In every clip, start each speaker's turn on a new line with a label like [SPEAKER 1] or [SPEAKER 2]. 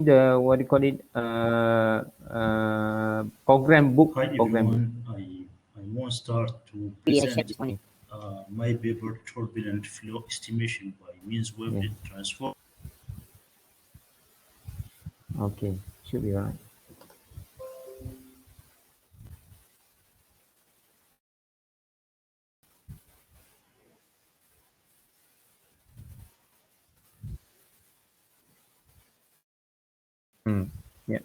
[SPEAKER 1] the what do you call it? Program book,
[SPEAKER 2] Hi
[SPEAKER 1] program book.
[SPEAKER 2] everyone, I want to start to present my paper turbulent flow estimation by means
[SPEAKER 1] Yeah.
[SPEAKER 2] wavelet transform.
[SPEAKER 1] Okay. Should be alright. Mm. Yeah.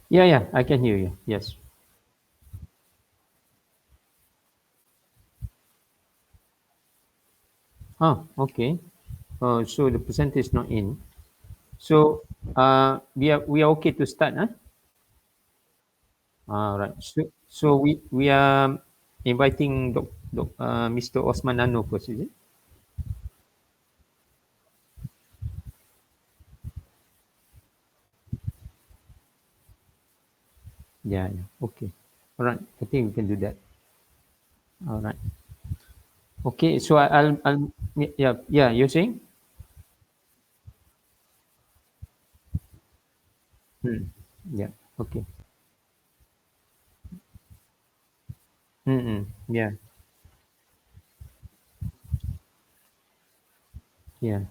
[SPEAKER 1] Yeah, yeah, I can hear you. Yes. Oh, okay. So the percentage is not in. So we are okay to start, huh? All right. So we are inviting Mr. Osman Nano first, is it? Yeah, yeah. Okay. All right. I think we can do that. All right. Okay. So I'll yeah, yeah. You're saying? Hmm. Yeah. Okay. Mm-mm. Yeah. Yeah.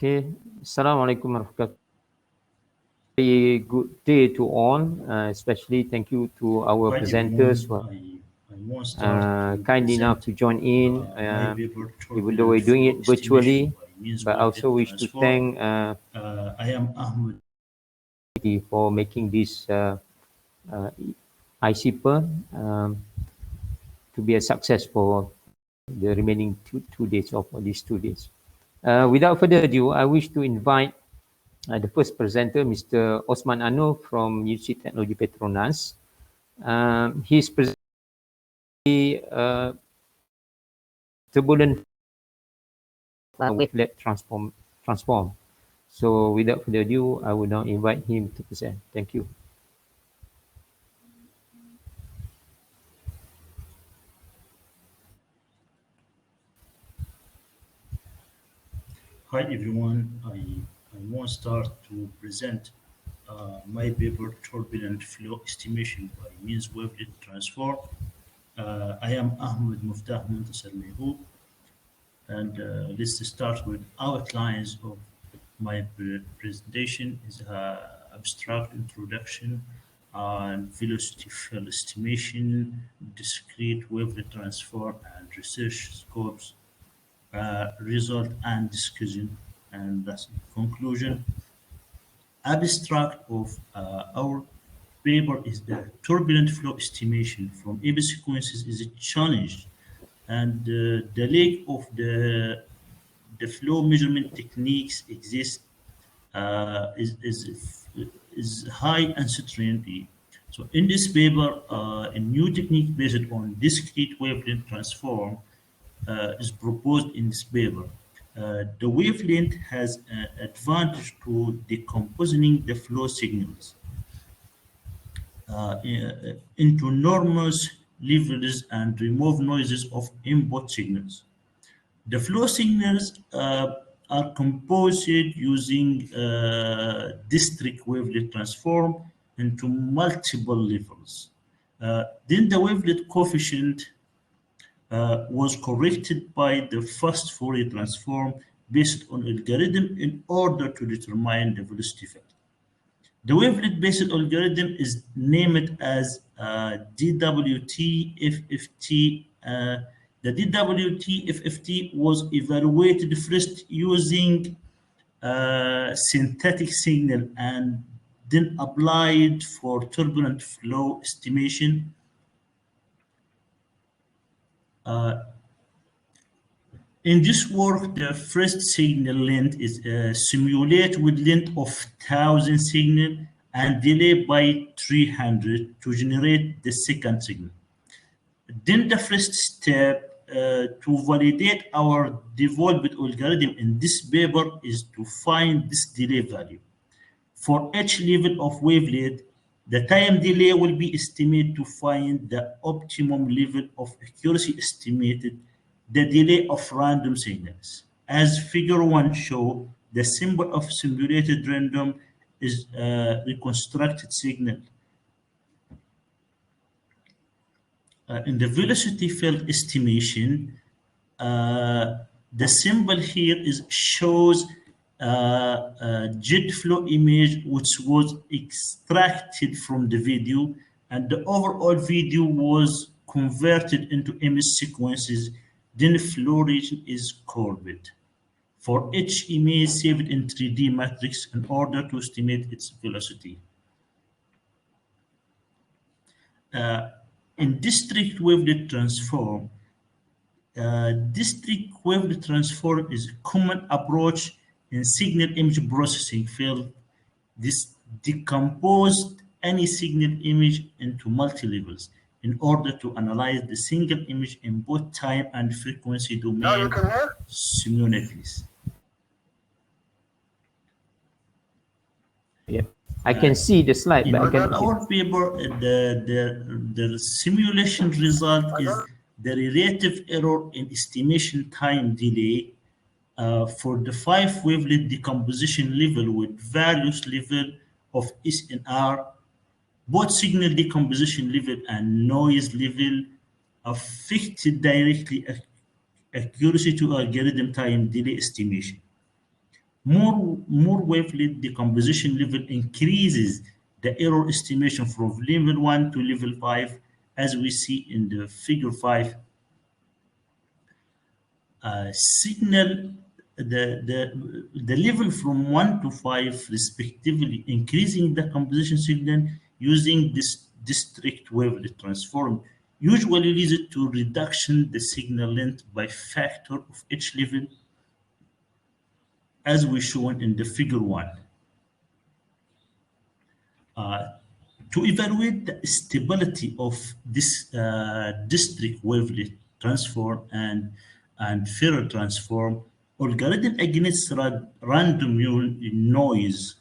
[SPEAKER 1] Okay. Assalamualaikum warahmatullahi. Very good day to all. Especially thank you to our
[SPEAKER 2] Hi
[SPEAKER 1] presenters
[SPEAKER 2] everyone,
[SPEAKER 1] who are
[SPEAKER 2] I want to start to
[SPEAKER 1] kind enough
[SPEAKER 2] present
[SPEAKER 1] to join in,
[SPEAKER 2] my paper
[SPEAKER 1] even though
[SPEAKER 2] Turbulent
[SPEAKER 1] we're doing
[SPEAKER 2] Flow
[SPEAKER 1] it
[SPEAKER 2] Estimation
[SPEAKER 1] virtually.
[SPEAKER 2] by Means
[SPEAKER 1] But I
[SPEAKER 2] Wavelet
[SPEAKER 1] also wish to
[SPEAKER 2] Transform.
[SPEAKER 1] thank
[SPEAKER 2] I am Ahmed.
[SPEAKER 1] for making this uh, Icper to be a success for the remaining two days of these 2 days. Without further ado, I wish to invite the first presenter, Mr. Osman Anur from University Technology Petronas. He's presenting turbulent wavelet transform. So without further ado, I will now invite him to present. Thank you.
[SPEAKER 2] Hi everyone, I want to start to present my paper Turbulent Flow Estimation by Means Wavelet Transform. I am Ahmed Muftah Muntasar Lehu, and let's start with outlines of my presentation is abstract introduction and velocity field estimation, discrete wavelet transform and research scopes, result and discussion, and that's the conclusion. Abstract of our paper is the turbulent flow estimation from AB sequences is a challenge, and the lack of the flow measurement techniques exist is high uncertainty. So in this paper, a new technique based on discrete wavelength transform is proposed in this paper. The wavelength has an advantage to decomposing the flow signals into enormous levels and remove noises of input signals. The flow signals are composed using district wavelet transform into multiple levels. Then the wavelet coefficient was corrected by the first Fourier transform based on algorithm in order to determine the velocity field. The wavelet-based algorithm is named as DWT FFT The DWT FFT was evaluated first using synthetic signal and then applied for turbulent flow estimation. In this work, the first signal length is simulated with length of 1,000 signal and delay by 300 to generate the second signal. Then the first step to validate our developed algorithm in this paper is to find this delay value. For each level of wavelet, the time delay will be estimated to find the optimum level of accuracy estimated the delay of random signals. As figure 1 show, the symbol of simulated random is a reconstructed signal. In the velocity field estimation, the symbol here shows a jet flow image which was extracted from the video, and the overall video was converted into image sequences. Then flow region is curved for each image saved in 3D matrix in order to estimate its velocity. In district wavelet transform, district wavelet transform is a common approach in signal image processing field. This decomposed any signal image into multi-levels in order to analyze the single image in both time and frequency domain simultaneously.
[SPEAKER 1] Yeah, I can see the slide,
[SPEAKER 2] In
[SPEAKER 1] but I cannot hear.
[SPEAKER 2] our paper, the simulation result is the relative error in estimation time delay for the 5 wavelet decomposition level with various level of SNR. Both signal decomposition level and noise level affected directly accuracy to algorithm time delay estimation. More wavelet decomposition level increases the error estimation from level 1 to level 5, as we see in the figure 5. Signal the level from 1 to 5 respectively, increasing the composition signal using this district wavelet transform usually leads to reduction the signal length by factor of each level, as we shown in the figure 1. To evaluate the stability of this district wavelet transform and Fourier transform, algorithm against random noise,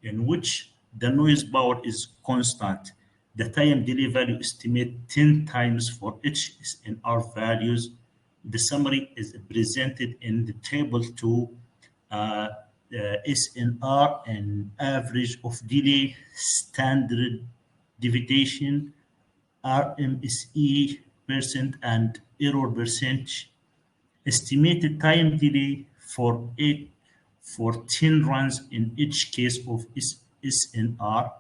[SPEAKER 2] in which the noise power is constant. The time delay value estimate 10 times for each SNR values. The summary is presented in the table 2. SNR and average of delay, standard deviation, RMSE percent, and error percentage. Estimated time delay for 10 runs in each case of SNR.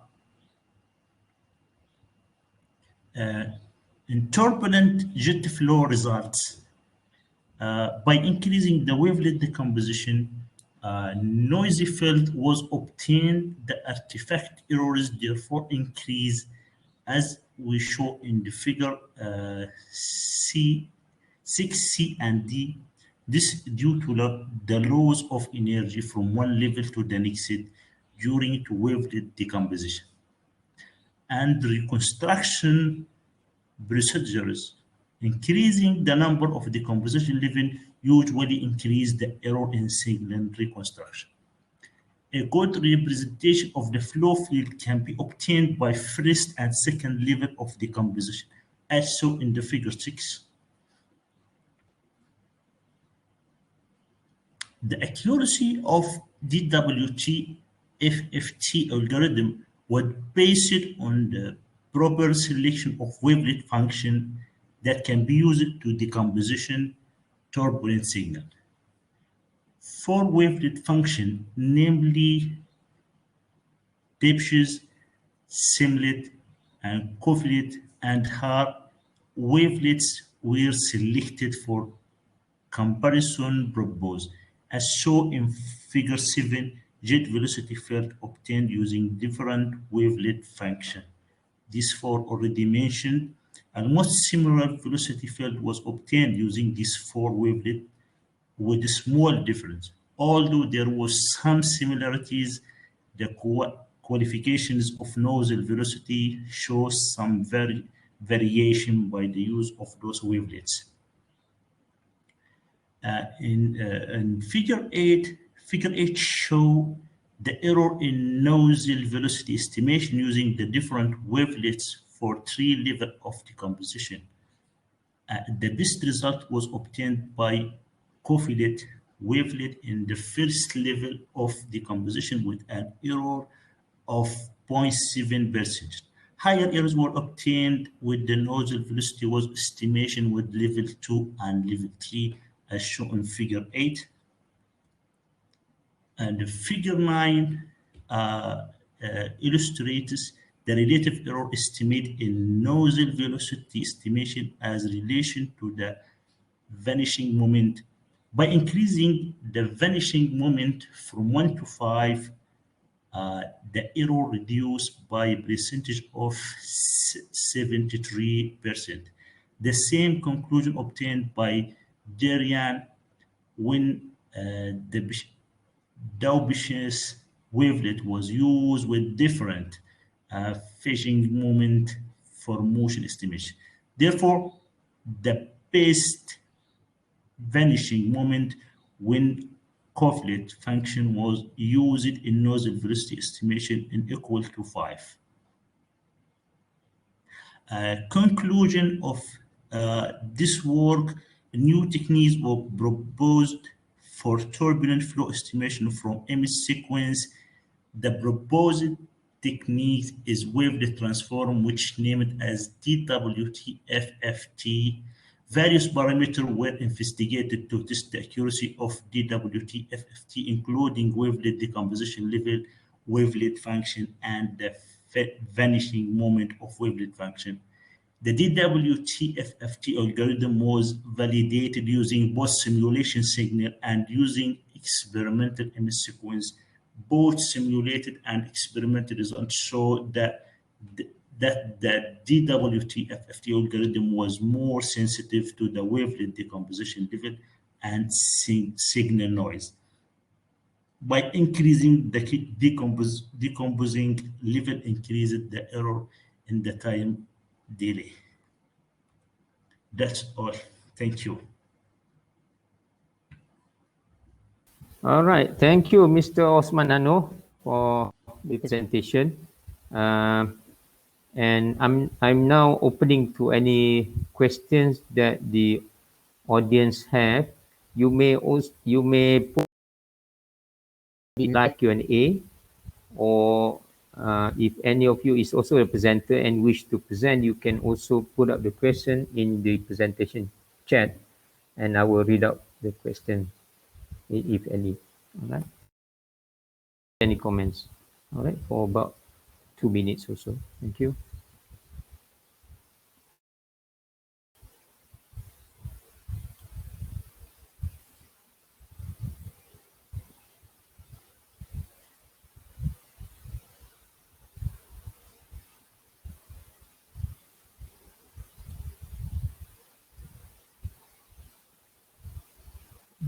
[SPEAKER 2] In turbulent jet flow results, by increasing the wavelet decomposition, noisy field was obtained. The artifact errors therefore increase, as we show in the figure 6C and D. This due to the loss of energy from one level to the next during wavelet decomposition. And reconstruction procedures, increasing the number of decomposition level usually increase the error in signal reconstruction. A good representation of the flow field can be obtained by first and second level of decomposition, as shown in the figure 6. The accuracy of DWT FFT algorithm was based on the proper selection of wavelet function that can be used to decomposition turbulent signal. 4 wavelet function, namely Debsh's, Simlet, and Koflet, and Haar wavelets were selected for comparison purpose. As shown in figure 7, jet velocity field obtained using different wavelet function. These four already mentioned. Almost similar velocity field was obtained using these four wavelet with a small difference. Although there was some similarities, the qualifications of nozzle velocity show some variation by the use of those wavelets. In figure 8 show the error in nozzle velocity estimation using the different wavelets for three levels of decomposition. The best result was obtained by coffee wavelet in the first level of decomposition with an error of 0.7%. Higher errors were obtained with the nozzle velocity was estimation with level 2 and level 3 as shown in figure 8. And figure 9 illustrates the relative error estimate in nozzle velocity estimation as relation to the vanishing moment. By increasing the vanishing moment from 1 to 5, the error reduced by a percentage of 73%. The same conclusion obtained by Darian when the Daubisches wavelet was used with different phasing moment for motion estimation. Therefore, the best vanishing moment when couplet function was used in nozzle velocity estimation in equal to 5. Conclusion of this work, new techniques were proposed for turbulent flow estimation from image sequence. The proposed technique is wavelet transform, which named as DWT-FFT. Various parameters were investigated to test the accuracy of DWT-FFT, including wavelet decomposition level, wavelet function, and the vanishing moment of wavelet function. The DWT-FFT algorithm was validated using both simulation signal and using experimental image sequence. Both simulated and experimental results show that the DWT-FFT algorithm was more sensitive to the wavelet decomposition level and signal noise. By increasing the decomposing level increases the error in the time delay. That's all. Thank you.
[SPEAKER 1] All right. Thank you, Mr. Osman Ano, for the presentation. And I'm now opening to any questions that the audience have. You may put live Q&A, or if any of you is also a presenter and wish to present, you can also put up the question in the presentation chat, and I will read out the question if any. All right. Any comments? All right, for about 2 minutes or so. Thank you.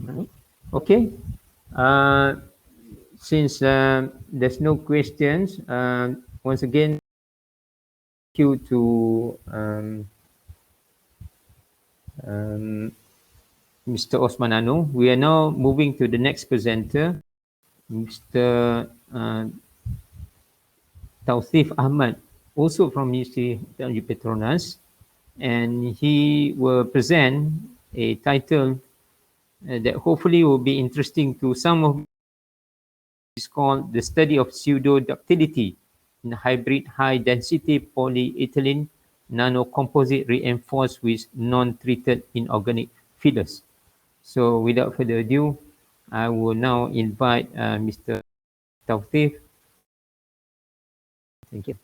[SPEAKER 1] Right. Okay. Since there's no questions, once again, thank you to Mr. Osman Anu. We are now moving to the next presenter, Mr. Taufif Ahmad, also from University of Petronas, and he will present a title that hopefully will be interesting to some of you. It's called The Study of Pseudoductility in Hybrid High-Density Polyethylene Nanocomposite Reinforced with Non-Treated Inorganic Fillers. So without further ado, I will now invite Mr. Taufif. Thank you.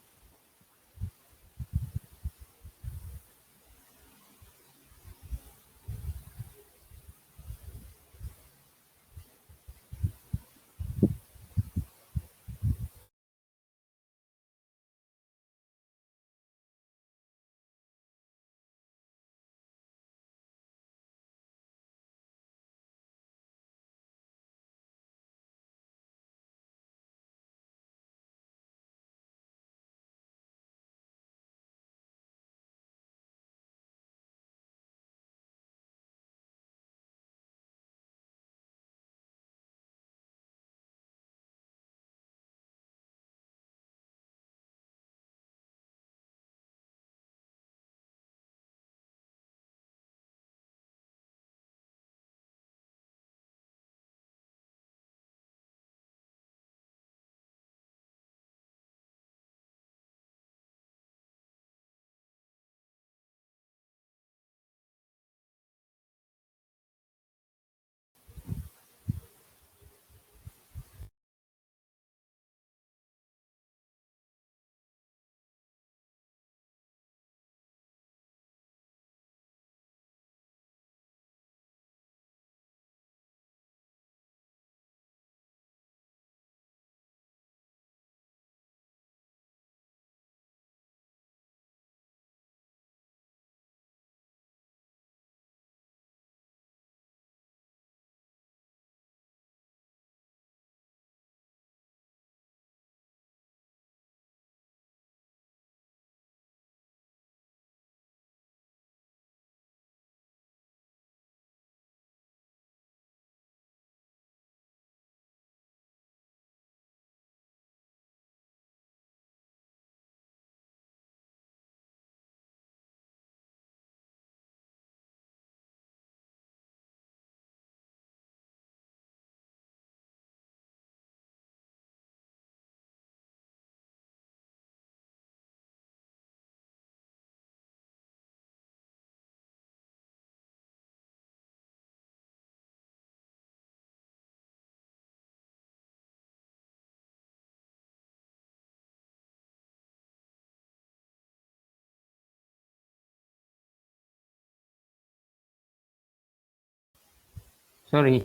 [SPEAKER 1] Sorry.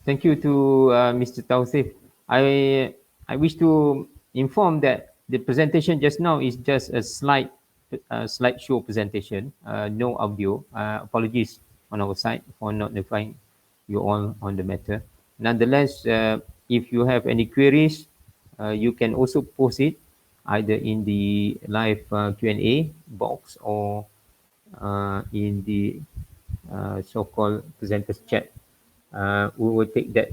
[SPEAKER 1] Thank you to Mr. Tausif. I wish to inform that the presentation just now is just a slideshow presentation, no audio. Apologies on our side for not notifying you all on the matter. Nonetheless, if you have any queries, you can also post it either in the live Q&A box or in the so-called presenters chat. We will take that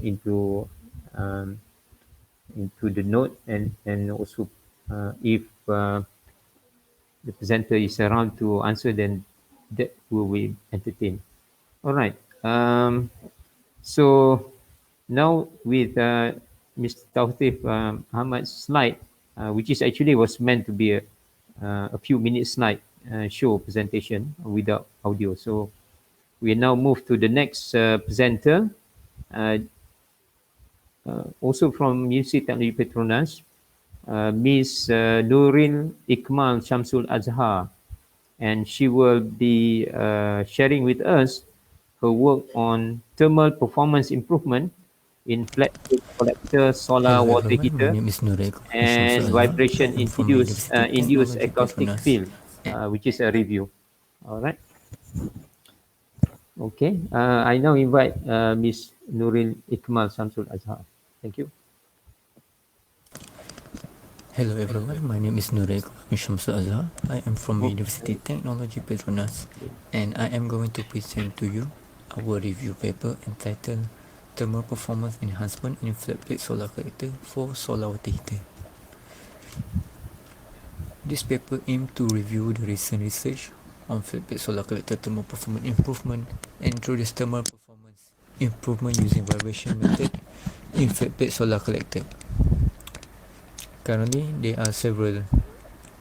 [SPEAKER 1] um, into the note, and also if the presenter is around to answer, then that will be entertained. All right. So now with Mr. Taufif Ahmad's slide, which is actually was meant to be a few minutes slide show presentation without audio. So we now move to the next presenter, uh, also from University Technology Petronas, Ms. Nuril Ikmal Shamsul Azhar, and she will be sharing with us her work on thermal performance improvement in flat plate collector solar
[SPEAKER 3] Hello
[SPEAKER 1] water
[SPEAKER 3] everyone, my
[SPEAKER 1] heater
[SPEAKER 3] name is Nurek Shamsul
[SPEAKER 1] and
[SPEAKER 3] Azhar. I
[SPEAKER 1] vibration
[SPEAKER 3] am from University
[SPEAKER 1] induced
[SPEAKER 3] Technology
[SPEAKER 1] acoustic
[SPEAKER 3] Petronas.
[SPEAKER 1] field, which is a review. All right. Okay. I now invite Ms. Nuril Ikmal Shamsul Azhar. Thank you.
[SPEAKER 3] Hello everyone, my name is Nurek Shamsul Azhar. I am from
[SPEAKER 1] Oh,
[SPEAKER 3] University Technology Petronas, and I am going to present to you our review paper entitled Thermal Performance Enhancement in Flat Plate Solar Collector for Solar Water Heater. This paper aimed to review the recent research on flat plate solar collector thermal performance improvement and introduce thermal performance improvement using vibration method in flat plate solar collector. Currently, there are several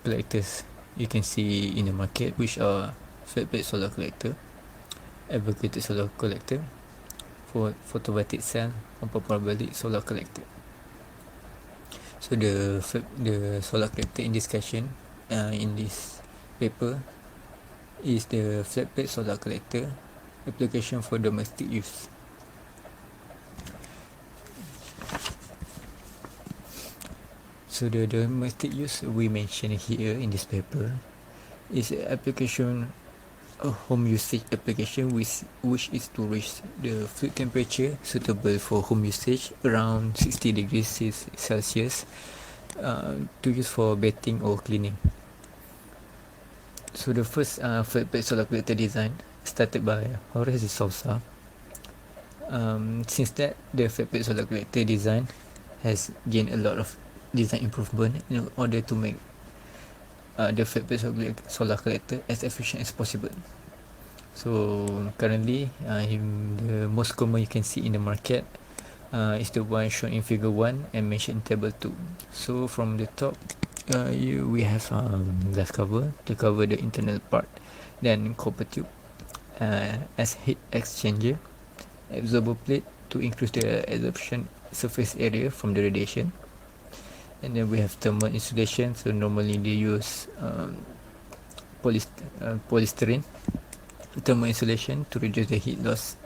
[SPEAKER 3] collectors you can see in the market, which are flat plate solar collector, aggregated solar collector, for photovoltaic cell, or parabolic solar collector. So the solar collector in discussion in this paper is the flat plate solar collector application for domestic use. So the domestic use we mention here in this paper is an application, a home usage application which is to reach the fluid temperature suitable for home usage around 60 degrees Celsius to use for bathing or cleaning. So the first flat plate solar collector design started by Horace de Sousa. Since that, the flat plate solar collector design has gained a lot of design improvement in order to make the flat plate solar collector as efficient as possible. So currently, the most common you can see in the market is the one shown in figure 1 and mentioned in table 2. So from the top, we have glass cover to cover the internal part, then copper tube as heat exchanger, absorber plate to increase the absorption surface area from the radiation, and then we have thermal insulation. So normally they use polystyrene thermal insulation to reduce the heat loss,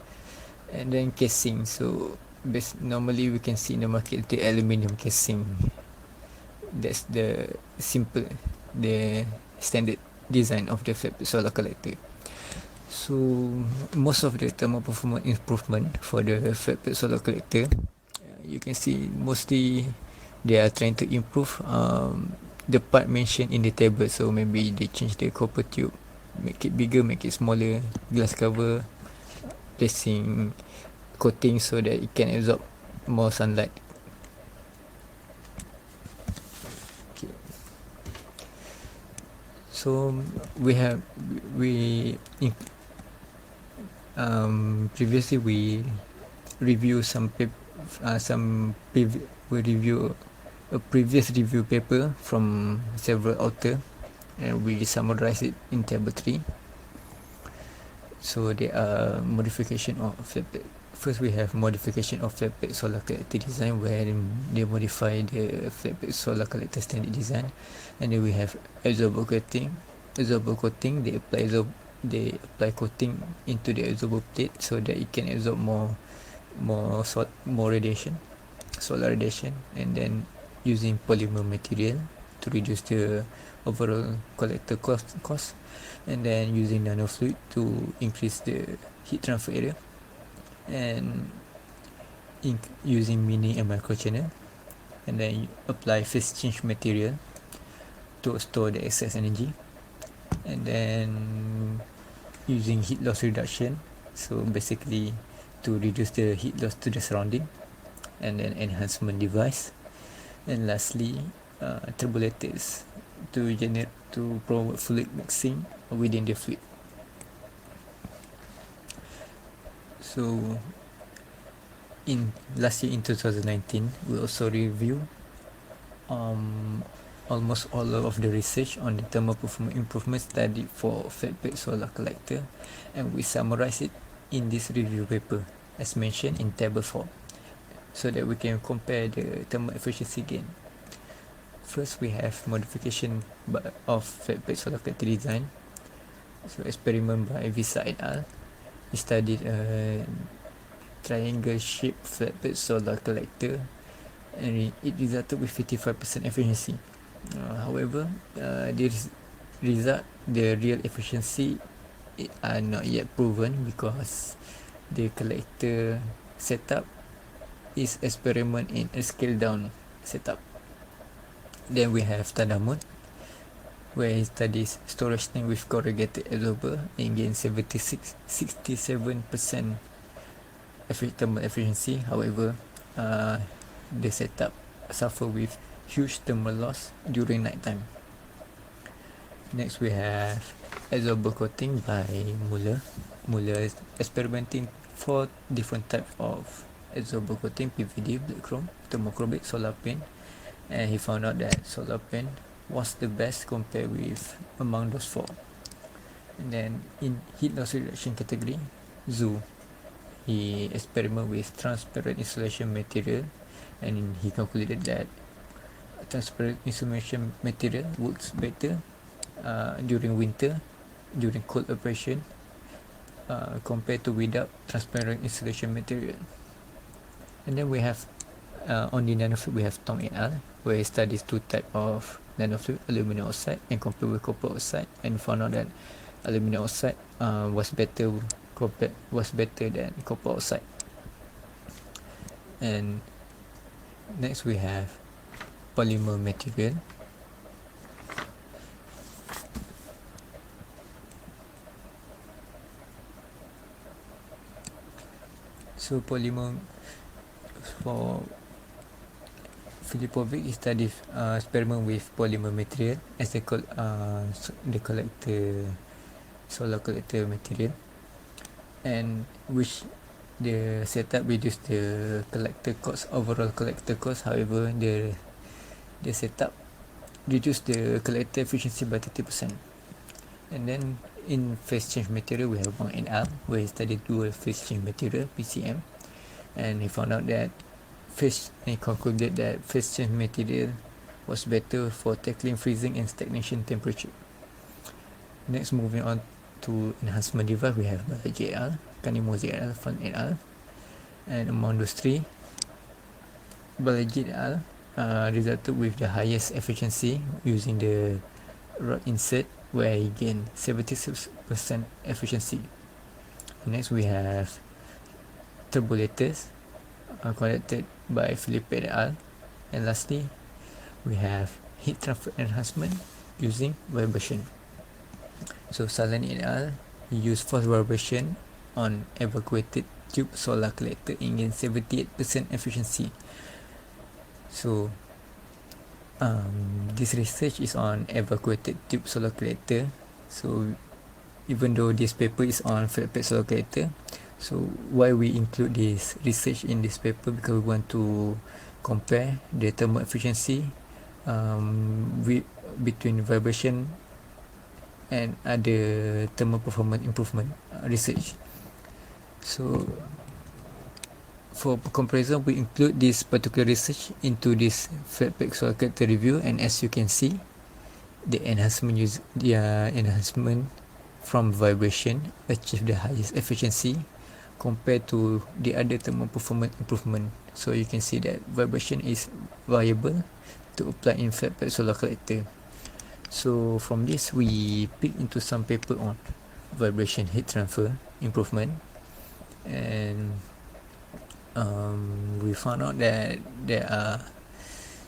[SPEAKER 3] and then casing. So normally we can see in the market the aluminium casing. That's the standard design of the flat solar collector. So most of the thermal performance improvement for the flat plate solar collector, you can see mostly they are trying to improve the part mentioned in the table. So maybe they change the copper tube, make it bigger, make it smaller, glass cover, placing coating so that it can absorb more sunlight. Okay. So previously we review we review a previous review paper from several authors, and we summarize it in table 3. So there are modification of flat plate. First, we have modification of flat plate solar collector design, where they modify the flat plate solar collector standard design, and then we have absorber coating. They apply they apply coating into the absorber plate so that it can absorb more radiation, solar radiation, and then using polymer material to reduce the overall collector cost, and then using nanofluid to increase the heat transfer area, and using mini and micro channel, and then apply phase change material to store the excess energy, and then using heat loss reduction, so basically to reduce the heat loss to the surrounding, and then enhancement device, and lastly turbulators to promote fluid mixing within the fluid. So last year in 2019, we also review almost all of the research on the thermal performance improvement studied for flat-plate solar collector, and we summarize it in this review paper as mentioned in table 4, so that we can compare the thermal efficiency gain. First, we have modification of flat-plate solar collector design. So experiment by Visa et al. We studied a triangle-shaped flat-plate solar collector, and it resulted with 55% efficiency. However, the real efficiency are not yet proven because the collector setup is experiment in a scale down setup. Then we have Tanah mode, where it studies storage tank with corrugated absorber and gains 67% thermal efficiency. However, the setup suffer with huge thermal loss during night time. Next, we have absorber coating by Muller. Muller is experimenting 4 different types of absorber coating: PVD, black chrome, thermochromic, solar paint, and he found out that solar paint was the best compared with among those 4. And then in heat loss reduction category, Zoo, he experimented with transparent insulation material, and he concluded that transparent insulation material works better during winter, during cold operation, compared to without transparent insulation material. And then we have on the nanofluid, we have Tong et al., where he studies 2 types of nanofluid, aluminum oxide and compared with copper oxide, and found out that aluminum oxide was better than copper oxide. And next we have polymer material. So polymer, for Filipovic, he studied experiment with polymer material as the solar collector material, and which the setup reduced the overall collector cost. However, the setup reduced the collector efficiency by 30%. And then in phase change material, we have Wang et al., where he studied dual phase change material, PCM, and he found out that he concluded that phase change material was better for tackling freezing and stagnation temperature. Next, moving on to enhancement device, we have Balaji et al., Kanimozi et al., Fan et al., and among those 3, Balaji et al. Resulted with the highest efficiency using the rod insert, where he gained 76% efficiency. Next, we have turbulators conducted by Felipe et al. And lastly, we have heat transfer enhancement using vibration. So Salani et al. Used forced vibration on evacuated tube solar collector and gained 78% efficiency. So this research is on evacuated tube solar collector. So even though this paper is on flat-plate solar collector, so why we include this research in this paper? Because we want to compare the thermal efficiency between vibration and other thermal performance improvement research. So for comparison, we include this particular research into this flat-plate solar collector review, and as you can see, the enhancement from vibration achieve the highest efficiency compared to the other thermal performance improvement. So you can see that vibration is viable to apply in flat plate solar collector. So from this we pick into some paper on vibration heat transfer improvement, and we found out that there are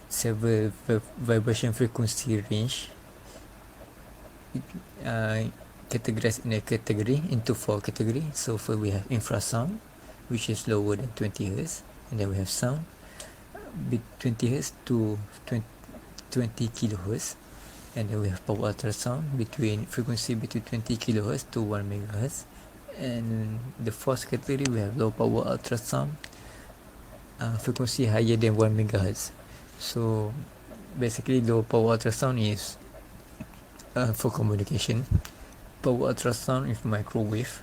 [SPEAKER 3] several vibration frequency range categorized in a category into 4 category. So first we have infrasound, which is lower than 20 Hz, and then we have sound 20 Hz to 20 kilohertz, and then we have power ultrasound between frequency between 20 kilohertz to 1 megahertz, and the fourth category we have low power ultrasound frequency higher than 1 megahertz. So basically low power ultrasound is for communication. Power ultrasound is microwave,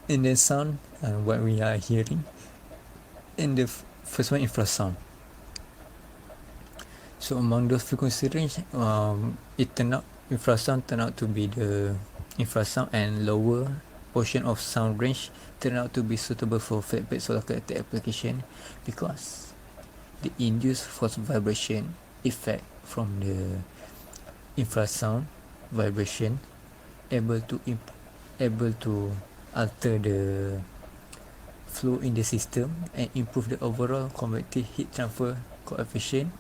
[SPEAKER 3] and then sound what we are hearing, and the first one infrasound. So among those frequency range, infrasound turned out to be the infrasound, and lower portion of sound range turned out to be suitable for flat plate solar collector application, because the induced force vibration effect from the infrasound vibration able to alter the flow in the system and improve the overall convective heat transfer coefficient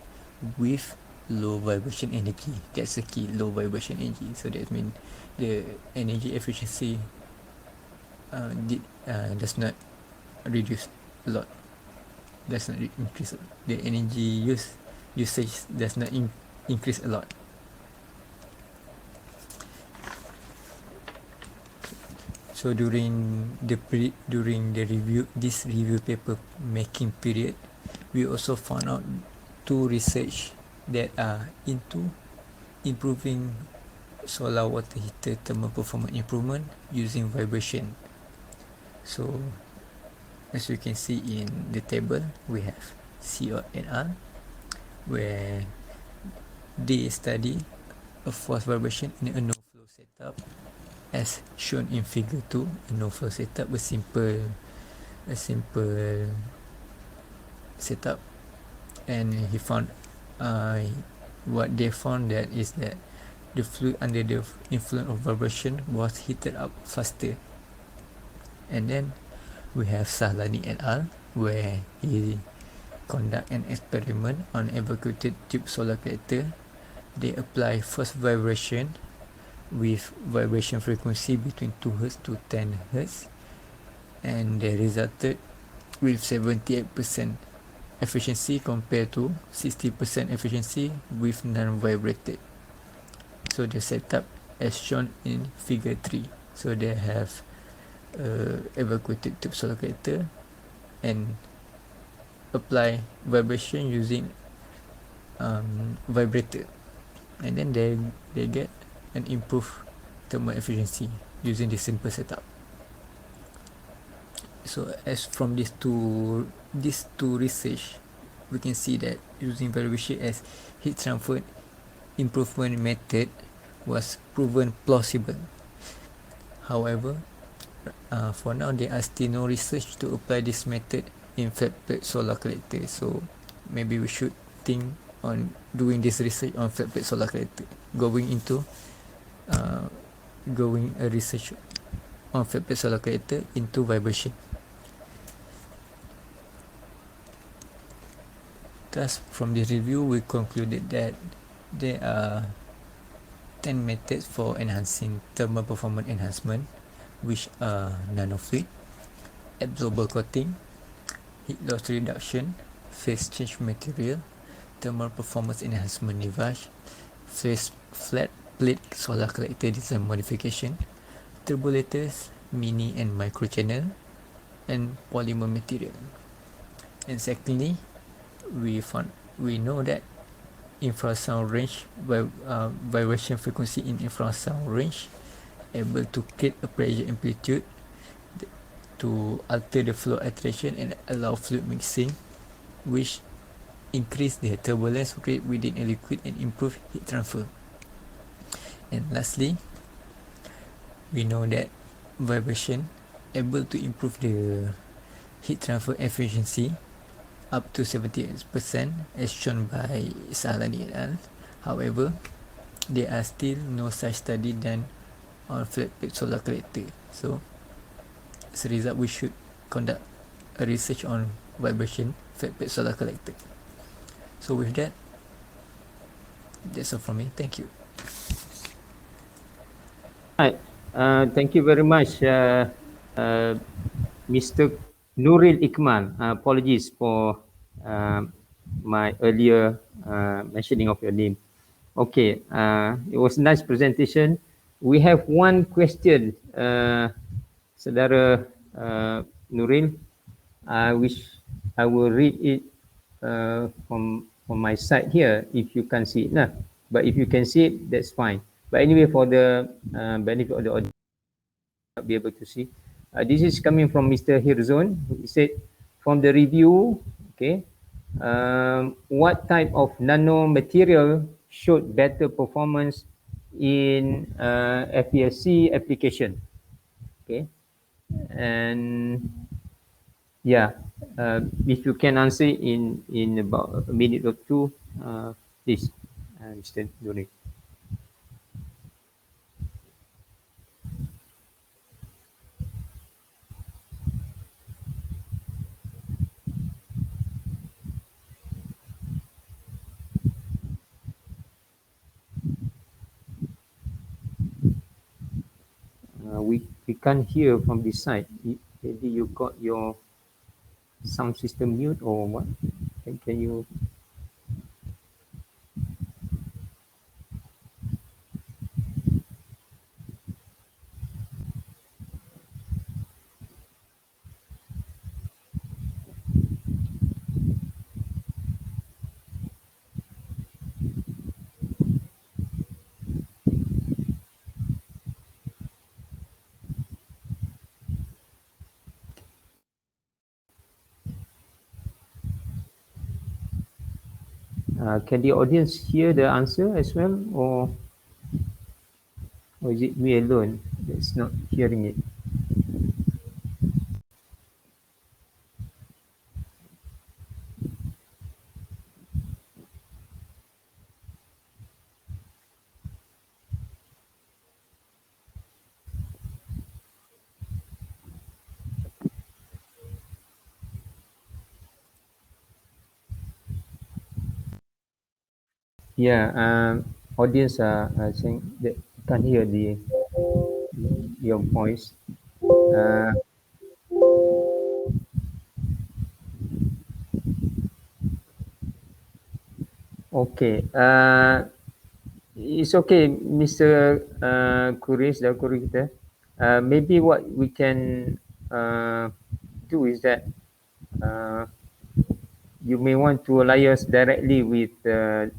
[SPEAKER 3] with low vibration energy. That's the key, low vibration energy. So that means the energy efficiency does not reduce a lot, does not increase. The energy usage does not increase a lot. So during the review paper making period, we also found out 2 research that are into improving solar water heater thermal performance improvement using vibration. So as you can see in the table, we have CO et al., where they study a force vibration in a no flow setup as shown in figure 2. A no flow setup, a simple setup, and he found what they found that is that the fluid under the influence of vibration was heated up faster. And then we have Sahlani et al., where he conduct an experiment on evacuated tube solar collector. They apply first vibration with vibration frequency between 2 Hz to 10 Hz, and they resulted with 78% efficiency compared to 60% efficiency with non-vibrated. So the setup as shown in figure 3. So they have evacuated tube solar collector and apply vibration using vibrator, and then they get an improved thermal efficiency using this simple setup. So as from these two research, we can see that using vibration as heat transfer improvement method was proven plausible. However, for now there are still no research to apply this method in flat plate solar collector. So maybe we should think on doing this research on flat plate solar collector, going a research on flat plate solar collector into vibration. Thus, from this review, we concluded that there are 10 methods for enhancing thermal performance enhancement, which are nanofluid, absorber coating, heat loss reduction, phase change material, thermal performance enhancement device, flat plate solar collector design modification, turbulators, mini and micro channel, and polymer material. And secondly, we know that infrasound range, vibration frequency in infrasound range able to create a pressure amplitude to alter the flow iteration and allow fluid mixing, which increase the turbulence rate within a liquid and improve heat transfer. And lastly, We know that vibration able to improve the heat transfer efficiency up to 78% as shown by Salani et al. However, there are still no such study done on flat plate solar collector. So as a result, we should conduct a research on vibration flat plate solar collector. So with that, that's all from me. Thank you.
[SPEAKER 1] Right. Thank you very much, uh, Mr. Nuril Ikmal. Apologies for uh, my earlier mentioning of your name. Okay, it was a nice presentation. We have one question, Saudara Nuril. Which I will read it from my side here if you can't see it. Nah. But if you can see it, that's fine. But anyway, for the benefit of the audience, not be able to see. This is coming from Mr. Hirzon. He said, from the review, okay, what type of nano material showed better performance in FPSC application? Okay, and yeah, if you can answer in about a minute or two, please, Mr. Duri. We can't hear from this side. Maybe you got your sound system mute or what? Can you? Can the audience hear the answer as well, or is it me alone that's not hearing it? Yeah, audience are saying that can't hear the your voice. Uh, okay. It's okay, Mr. Kuris, the Kurita. Maybe what we can do is that uh, you may want to liaise directly with the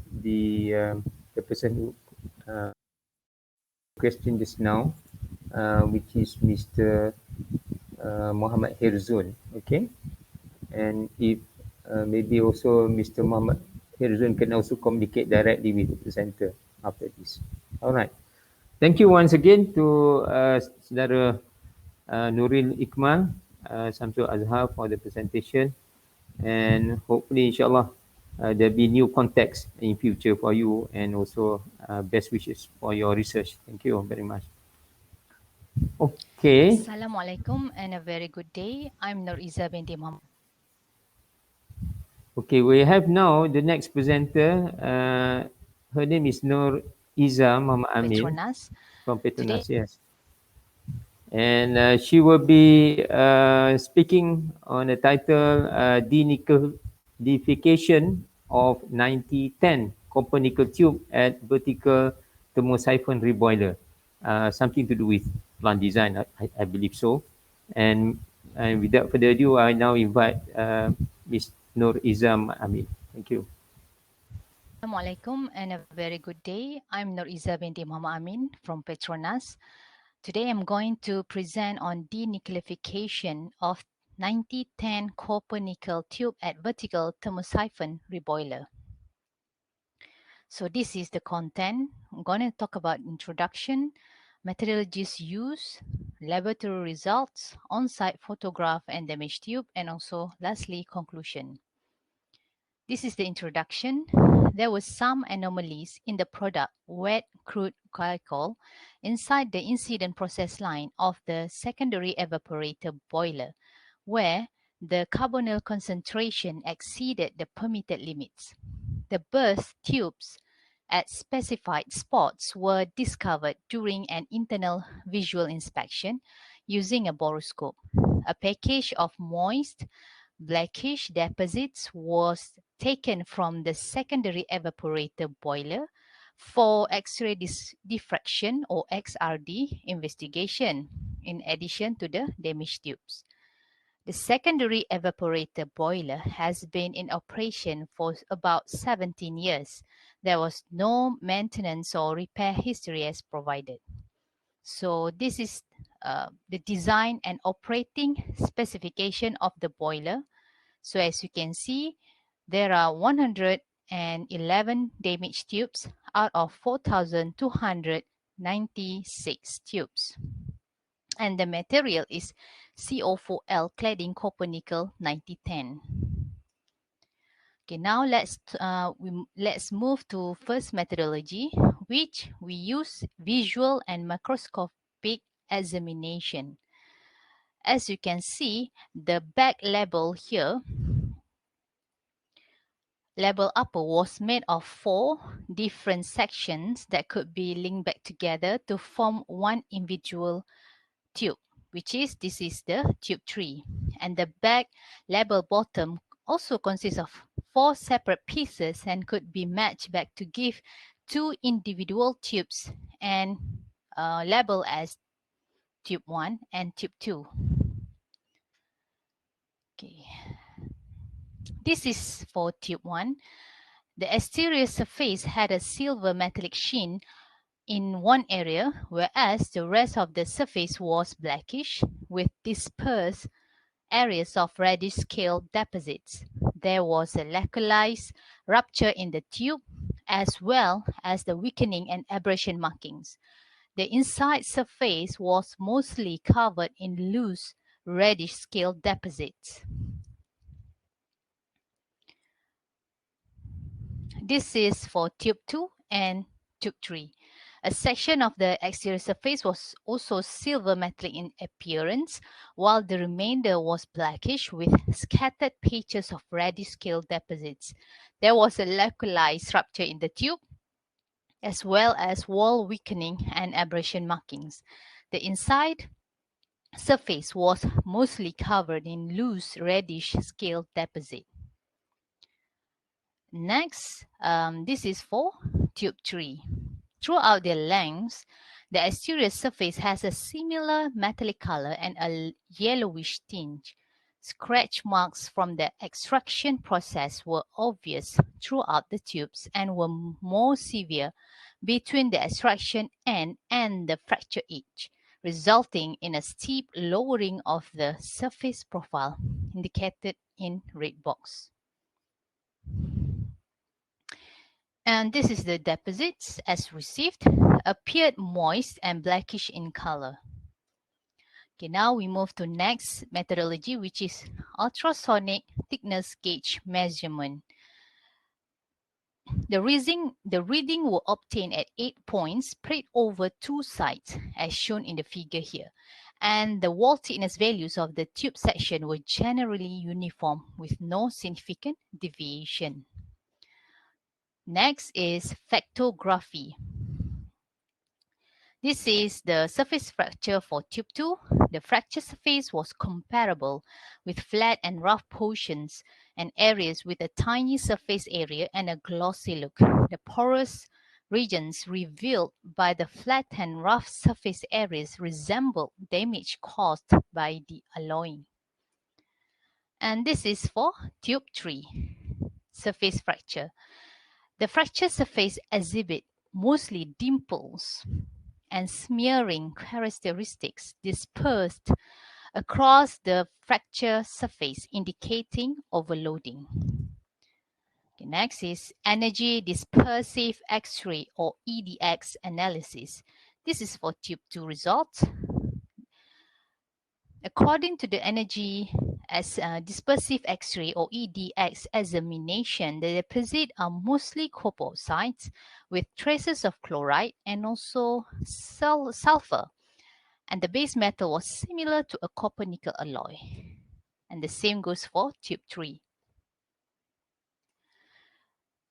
[SPEAKER 1] person who questioned just now, which is Mr. Muhammad Hirzun. Okay, and if maybe also Mr. Muhammad Hirzun can also communicate directly with the center after this. All right. Thank you once again to Saudara Nuril Ikmal, Samsul Azhar for the presentation, and hopefully insyaAllah there'll be new context in future for you, and also best wishes for your research. Thank you very much. Okay.
[SPEAKER 4] Assalamualaikum and a very good day. I'm Nur Iza binti Muhammad
[SPEAKER 1] Okay, we have now the next presenter. Her name is Nur Iza Muhammad Amin
[SPEAKER 4] Petronas.
[SPEAKER 1] from
[SPEAKER 4] Today,
[SPEAKER 1] Petronas, yes. And she will be speaking on the title Denicodification of 9010 copper nickel tube at vertical thermosiphon reboiler. Something to do with plant design, I believe so. And without further ado, I now invite Ms. Nur Izam Amin. Thank you.
[SPEAKER 4] Assalamualaikum and a very good day. I'm Nur Iza binti Muhammad Amin from Petronas. Today I'm going to present on denickelfication of 9010 copper nickel tube at vertical thermosiphon reboiler. So this is the content. I'm going to talk about introduction, methodologies used, laboratory results, on-site photograph and damage tube, and also lastly, conclusion. This is the introduction. There were some anomalies in the product wet crude glycol inside the incident process line of the secondary evaporator boiler, where the carbonyl concentration exceeded the permitted limits. The burst tubes at specified spots were discovered during an internal visual inspection using a borescope. A package of moist, blackish deposits was taken from the secondary evaporator boiler for X-ray diffraction or XRD investigation, in addition to the damaged tubes. The secondary evaporator boiler has been in operation for about 17 years. There was no maintenance or repair history as provided. So this is the design and operating specification of the boiler. So as you can see, there are 111 damaged tubes out of 4,296 tubes. And the material is CO4L cladding copper nickel 9010. Okay, now let's move to first methodology, which we use visual and microscopic examination. As you can see, the back label here, label upper, was made of 4 different sections that could be linked back together to form one individual tube, which is this is the tube 3. And the back label bottom also consists of 4 separate pieces and could be matched back to give 2 individual tubes and labeled as tube 1 and tube 2. Okay. This is for tube 1. The exterior surface had a silver metallic sheen in one area, whereas the rest of the surface was blackish with dispersed areas of reddish scale deposits. There was a localized rupture in the tube, as well as the weakening and abrasion markings. The inside surface was mostly covered in loose reddish scale deposits. This is for tube 2 and tube 3. A section of the exterior surface was also silver metallic in appearance, while the remainder was blackish with scattered patches of reddish scale deposits. There was a localized rupture in the tube, as well as wall weakening and abrasion markings. The inside surface was mostly covered in loose reddish scale deposit. Next, this is for tube 3. Throughout their lengths, the exterior surface has a similar metallic color and a yellowish tinge. Scratch marks from the extraction process were obvious throughout the tubes and were more severe between the extraction end and the fracture edge, resulting in a steep lowering of the surface profile, indicated in red box. And this is the deposits as received, appeared moist and blackish in color. Okay, now we move to next methodology, which is ultrasonic thickness gauge measurement. The reading were obtained at 8 points spread over 2 sides, as shown in the figure here. And the wall thickness values of the tube section were generally uniform with no significant deviation. Next is factography. This is the surface fracture for tube 2. The fracture surface was comparable with flat and rough portions and areas with a tiny surface area and a glossy look. The porous regions revealed by the flat and rough surface areas resembled damage caused by the alloying. And this is for tube 3, surface fracture. The fracture surface exhibit mostly dimples and smearing characteristics dispersed across the fracture surface, indicating overloading. Okay, next is energy dispersive X-ray or EDX analysis. This is for tube 2 results. According to the energy as dispersive X-ray or EDX examination, the deposits are mostly copper oxides with traces of chloride and also sulfur. And the base metal was similar to a copper nickel alloy. And the same goes for tube 3.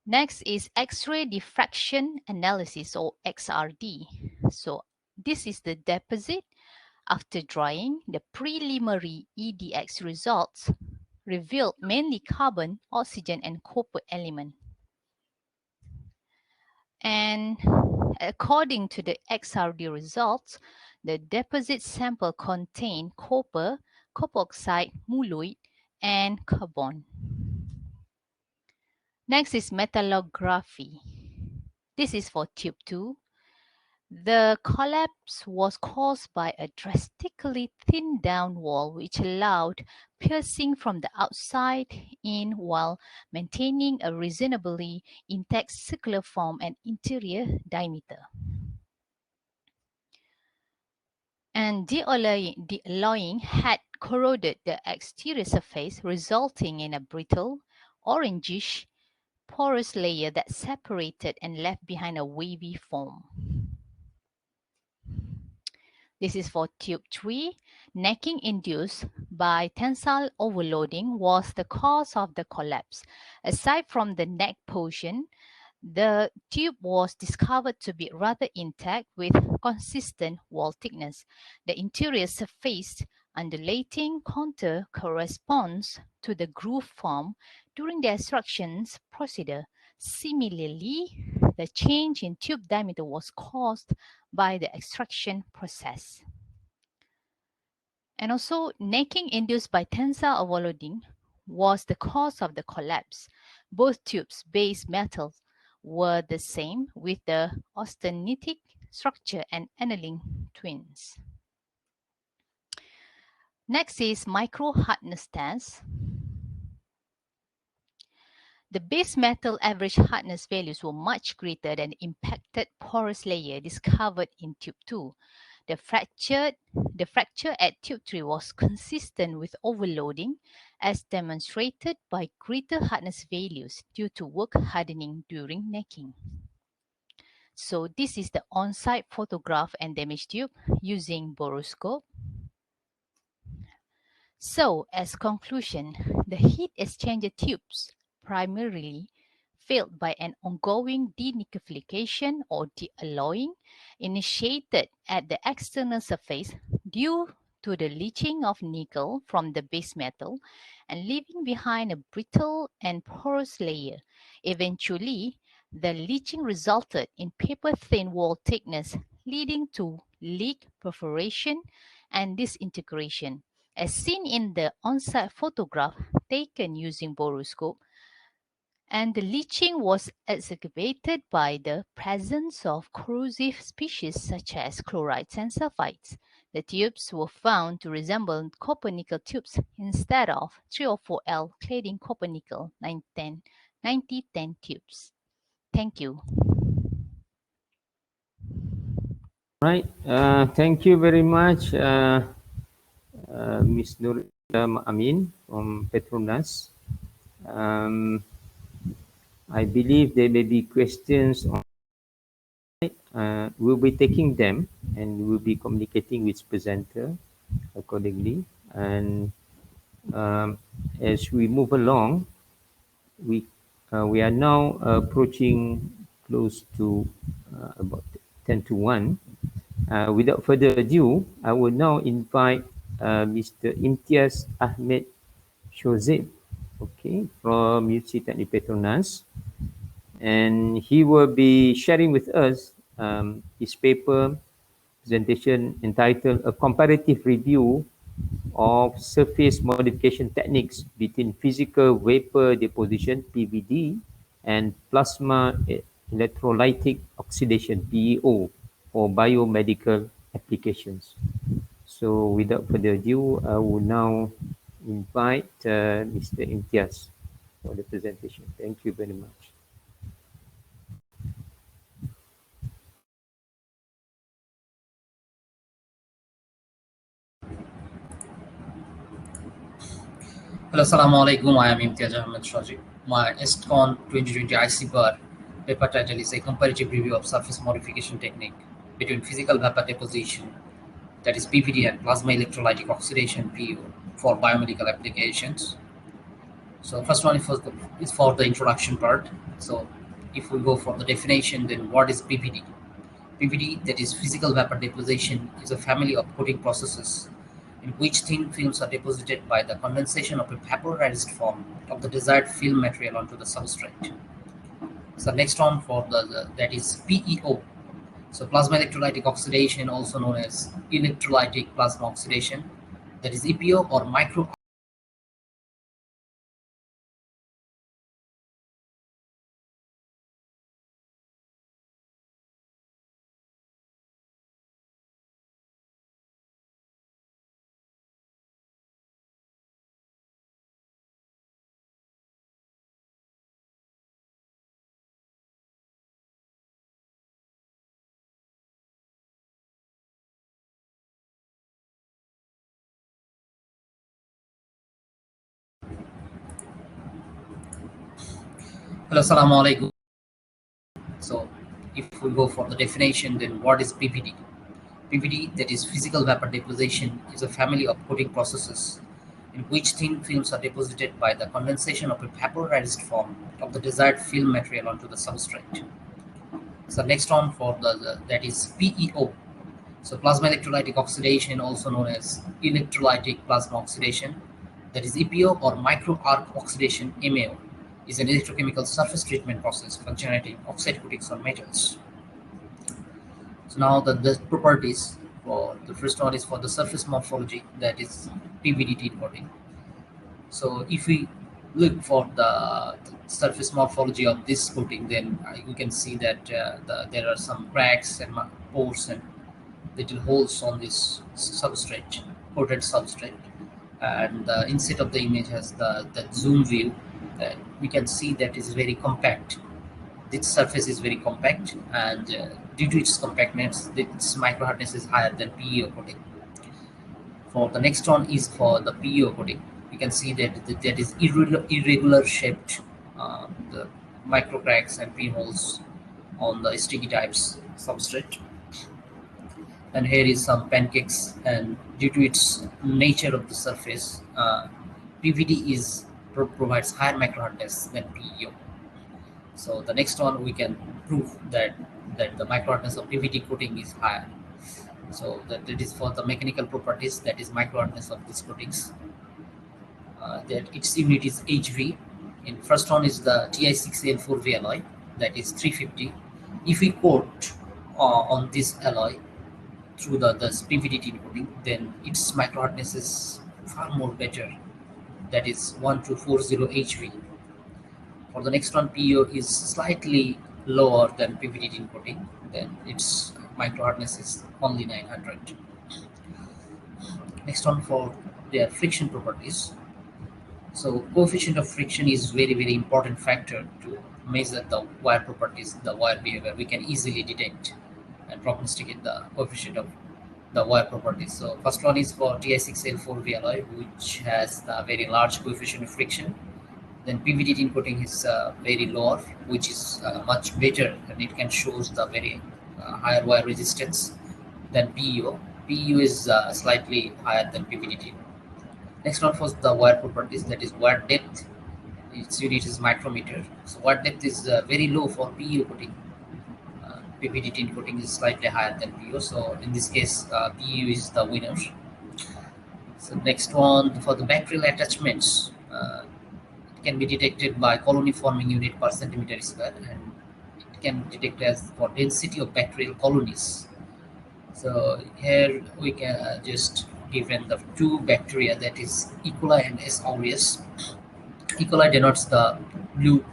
[SPEAKER 4] Next is X-ray diffraction analysis or XRD. So this is the deposit. After drying, the preliminary EDX results revealed mainly carbon, oxygen, and copper element. And according to the XRD results, the deposit sample contained copper, copper oxide, mullite, and carbon. Next is metallography. This is for tube 2. The collapse was caused by a drastically thinned down wall which allowed piercing from the outside in while maintaining a reasonably intact circular form and interior diameter. And dealloying had corroded the exterior surface, resulting in a brittle, orangish, porous layer that separated and left behind a wavy foam. This is for tube 3. Necking induced by tensile overloading was the cause of the collapse. Aside from the neck portion, the tube was discovered to be rather intact with consistent wall thickness. The interior surface undulating contour corresponds to the groove formed during the extraction procedure. Similarly, the change in tube diameter was caused by the extraction process. And also, necking induced by tensile overloading was the cause of the collapse. Both tubes' base metals were the same with the austenitic structure and annealing twins. Next is micro hardness test. The base metal average hardness values were much greater than the impacted porous layer discovered in tube 2. The fracture at tube 3 was consistent with overloading as demonstrated by greater hardness values due to work hardening during necking. So this is the on-site photograph and damage tube using borescope. So as conclusion, the heat exchanger tubes primarily failed by an ongoing denickelfication or dealloying initiated at the external surface due to the leaching of nickel from the base metal and leaving behind a brittle and porous layer. Eventually, the leaching resulted in paper-thin wall thickness leading to leak, perforation, and disintegration. As seen in the on-site photograph taken using borescope, and the leaching was exacerbated by the presence of corrosive species such as chlorides and sulfides. The tubes were found to resemble copper-nickel tubes instead of 304L cladding copper-nickel 9010 tubes. Thank you.
[SPEAKER 1] Right. Thank you very much, Ms. Nur Amin from Petronas. I believe there may be questions on. We'll be taking them and we'll be communicating with presenter accordingly. And as we move along, we are now approaching close to about 10 to 1. Without further ado, I will now invite Mr. Imtiaz Ahmed Shozeb, okay, from UC Teknik Petronas, and he will be sharing with us his paper presentation entitled A Comparative Review of Surface Modification Techniques between Physical Vapor Deposition (PVD) and Plasma Electrolytic Oxidation (PEO) for biomedical applications. So without further ado, I will now invite Mr. Imtiaz for the presentation. Thank you very much.
[SPEAKER 5] Hello, Assalamu alaikum. I am Imtiaz Ahmed Shajik. My EstCon 2020 Icper paper title is a comparative review of surface modification technique between physical vapor deposition, that is PVD, and plasma electrolytic oxidation (PO) for biomedical applications. So first one is for the introduction part. So if we go for the definition, then what is PVD? PVD, that is physical vapor deposition, is a family of coating processes in which thin films are deposited by the condensation of a vaporized form of the desired film material onto the substrate. So next one for that is PEO. So plasma electrolytic oxidation, also known as electrolytic plasma oxidation, that is EPO or micro. Hello, assalamu alaikum. So if we go for the definition, then what is PVD? PVD, that is physical vapor deposition, is a family of coating processes in which thin films are deposited by the condensation of a vaporized form of the desired film material onto the substrate. So next one for that is PEO. So plasma electrolytic oxidation, also known as electrolytic plasma oxidation, that is EPO or micro arc oxidation (MAO), is an electrochemical surface treatment process for generating oxide coatings on metals. So now the properties for the first one is for the surface morphology, that is PVD coating. So if we look for the surface morphology of this coating, then you can see that there are some cracks and pores and little holes on this substrate, coated substrate. And the inside of the image has the zoom view, and we can see that is very compact. This surface is very compact, and due to its compactness, its micro hardness is higher than PEO coating. For the next one is for the PEO coating. You can see that is irregular shaped, the micro cracks and pinholes on the sticky types substrate. And here is some pancakes, and due to its nature of the surface, PVD provides higher micro hardness than PEO. So the next one, we can prove that the micro hardness of PVD coating is higher. So that it is for the mechanical properties, that is micro hardness of these coatings. That its unit is HV. In first one is the Ti6Al4V alloy, that is 350. If we coat on this alloy through the PVD tin coating, then its micro hardness is far more better, that is 1240 HV. For the next one, PEO is slightly lower than PVD tin coating, then its micro hardness is only 900. Next one for their friction properties. So coefficient of friction is very important factor to measure the wire properties, the wire behavior. We can easily detect and prognosticate the coefficient of the wire properties. So first one is for Ti6Al4V alloy, which has the very large coefficient of friction. Then PVD tin coating is very lower, which is much better, and it can shows the very higher wire resistance than PEO. PEO is slightly higher than PVD tin. Next one was the wire properties, that is wire depth. Its unit is micrometer. So wire depth is very low for PEO coating. PVD tin coating is slightly higher than PEO. So in this case, PEO is the winner. So next one for the bacterial attachments. It can be detected by colony forming unit per centimeter square, and it can detect as for density of bacterial colonies. So here we can just given the two bacteria, that is E. coli and S. aureus. E. coli denotes the blue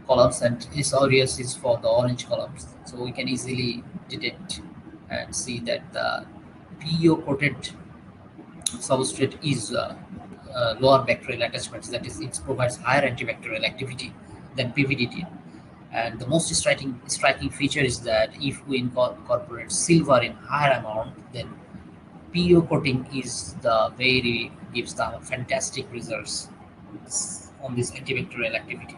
[SPEAKER 5] columns, and S. aureus is for the orange columns. So we can easily detect and see that the PEO coated substrate is lower bacterial attachments, that is, it provides higher antibacterial activity than PVD. And the most striking feature is that if we incorporate silver in higher amount, then PEO coating is gives the fantastic results on this antibacterial activity.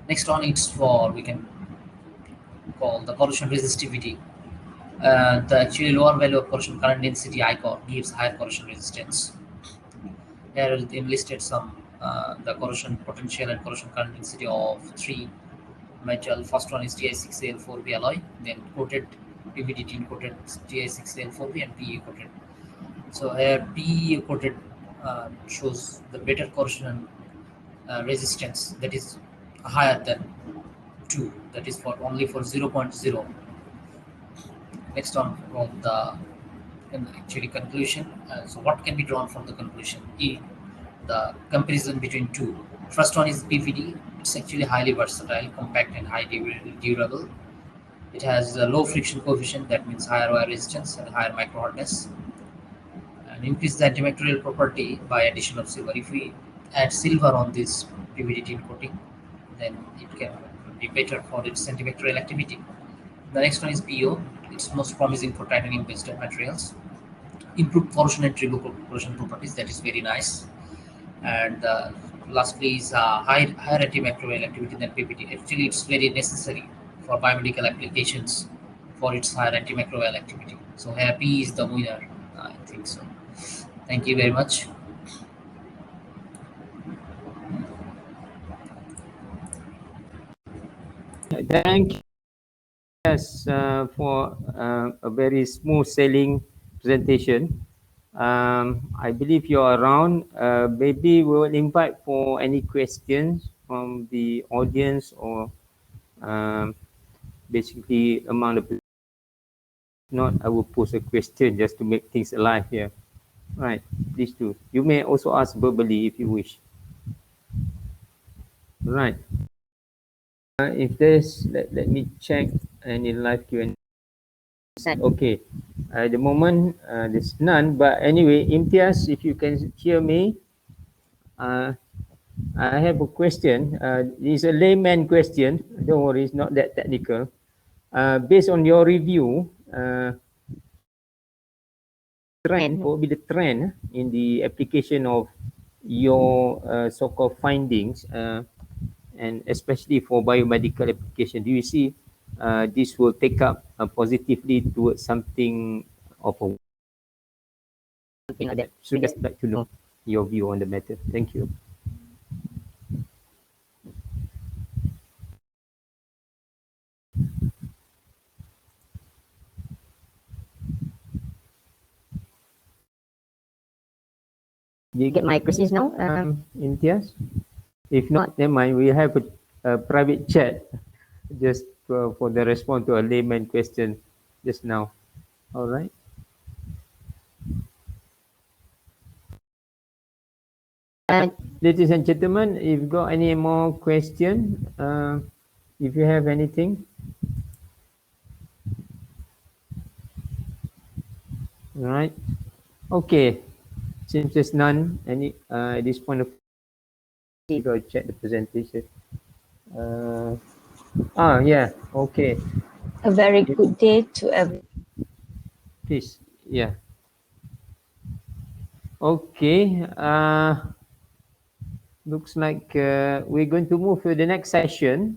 [SPEAKER 5] Next on, it's for we can call the corrosion resistivity. The actually lower value of corrosion current density ICOR gives higher corrosion resistance. Here is enlisted some the corrosion potential and corrosion current density of three metal. First one is Ti6Al4b alloy, then coated PVD tin coated Ti6Al4b and PE coated. So here PE coated shows the better corrosion resistance, that is higher than 2, that is for only for 0.0. Next on from the actually conclusion. So what can be drawn from the conclusion? The comparison between two. First one is PVD. It's actually highly versatile, compact and high durable. It has a low friction coefficient, that means higher wear resistance and higher micro hardness, and increase the antibacterial property by addition of silver. If we add silver on this PVD tin coating, then it can be better for its antibacterial activity. The next one is PO. It's most promising for titanium based materials. Improved corrosion and triple corrosion properties, that is very nice. And lastly is higher antibacterial activity than PPT. Actually, it's very necessary for biomedical applications for its higher antibacterial activity. So happy is the winner, I think so. Thank you very much.
[SPEAKER 1] Thank you, yes, for a very smooth sailing presentation. I believe you're around. Maybe we will invite for any questions from the audience or basically among the. If not, I will pose a question just to make things alive here. Right, please do. You may also ask verbally if you wish. Right. If there's, let me check any live Q&A. Okay. At the moment, there's none. But anyway, Imtiaz, if you can hear me, I have a question. It's a layman question. Don't worry, it's not that technical. Based on your review, trend, what will be the trend in the application of your so-called findings, and especially for biomedical application? Do you see this will take up positively towards something of a something like that? So just like to know your view on the matter. Thank you. Do you get my questions now, Imtiaz? If not, never mind. We have a private chat just for the response to a layman question just now. All right. Ladies and gentlemen, if you got any more question, if you have anything. All right. Okay. Since there's none, any at this point of, you go check the presentation. Yeah. Okay.
[SPEAKER 6] A very good day to everyone.
[SPEAKER 1] Please. Yeah. Okay. Looks like we're going to move to the next session,